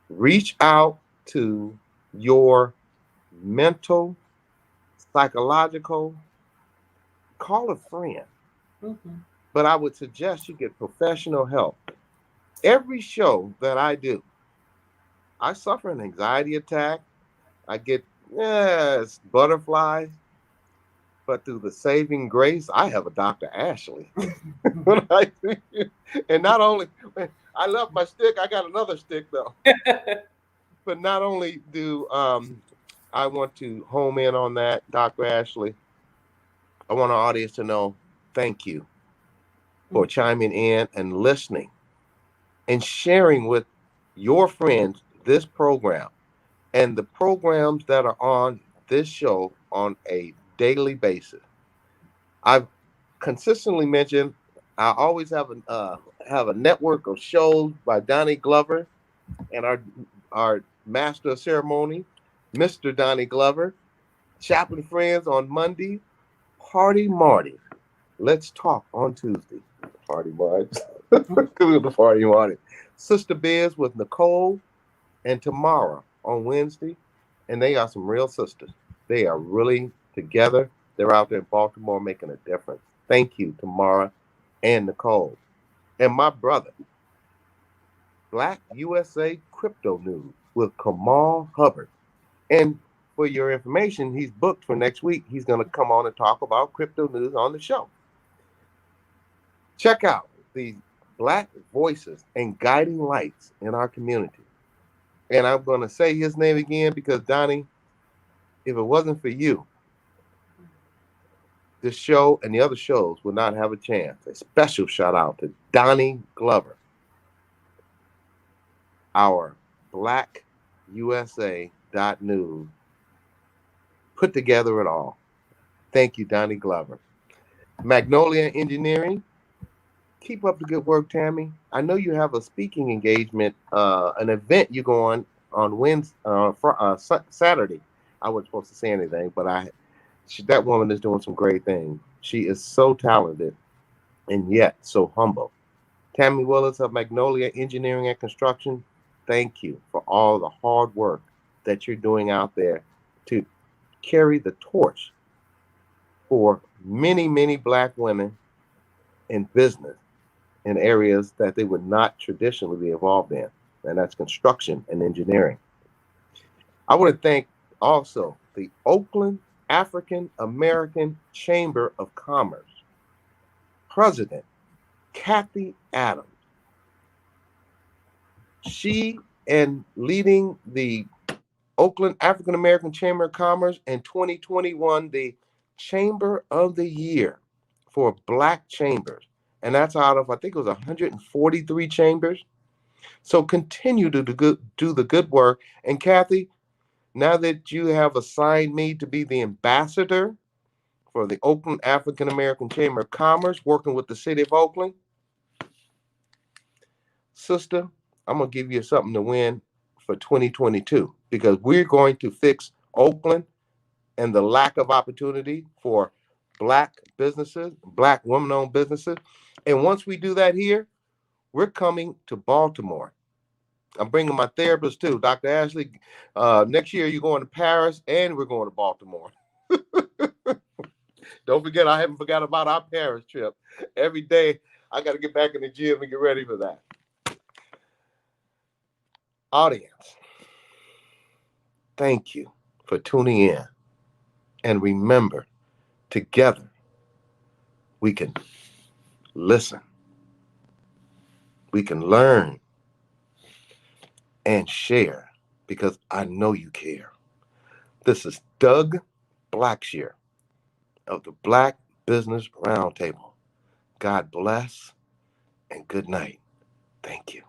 Speaker 1: reach out to your mental, psychological, call a friend.
Speaker 2: Mm-hmm.
Speaker 1: But I would suggest you get professional help. Every show that I do, I suffer an anxiety attack. I get, yes, butterflies. But through the saving grace, I have a Dr. Ashley. And not only, I left my stick, I got another stick though. But not only do I want to home in on that, Dr. Ashley, I want our audience to know thank you for chiming in and listening and sharing with your friends this program and the programs that are on this show on a daily basis. I've consistently mentioned I always have a network of shows by Donnie Glover and our master of ceremony, Mr. Donnie Glover, Chaplain Friends on Monday, Party Marty. Let's talk on Tuesday. Party Marty. The Party Marty. Sister Biz with Nicole and Tamara on Wednesday. And they are some real sisters. They are really together. They're out there in Baltimore making a difference. Thank you, Tamara and Nicole. And my brother, Black USA Crypto News with Kamal Hubbard. And for your information, he's booked for next week. He's going to come on and talk about crypto news on the show. Check out the Black voices and guiding lights in our community. And I'm going to say his name again because, Donnie, if it wasn't for you, this show and the other shows would not have a chance. A special shout out to Donnie Glover, our BlackUSA.News, put together it all. Thank you, Donnie Glover. Magnolia Engineering, keep up the good work, Tammy. I know you have a speaking engagement, an event you go on Wednesday, Saturday. I wasn't supposed to say anything, but that woman is doing some great things. She is so talented and yet so humble. Tammy Willis of Magnolia Engineering and Construction, thank you for all the hard work that you're doing out there to carry the torch for many, many Black women in business in areas that they would not traditionally be involved in, and that's construction and engineering. I want to thank also the Oakland African American Chamber of Commerce, President Kathy Adams. She and leading the Oakland African American Chamber of Commerce in 2021 the Chamber of the Year for Black chambers. And that's out of, I think it was 143 chambers. So continue to do the good work. And Kathy, now that you have assigned me to be the ambassador for the Oakland African American Chamber of Commerce, working with the City of Oakland, sister, I'm going to give you something to win for 2022 because we're going to fix Oakland and the lack of opportunity for Black businesses, Black women-owned businesses. And once we do that here, we're coming to Baltimore. I'm bringing my therapist too, Dr. Ashley. Next year, you're going to Paris, and we're going to Baltimore. Don't forget, I haven't forgot about our Paris trip. Every day, I got to get back in the gym and get ready for that. Audience, thank you for tuning in. And remember, together, we can listen, we can learn, and share because I know you care. This is Doug Blacksher of the Black Business Roundtable. God bless and good night. Thank you.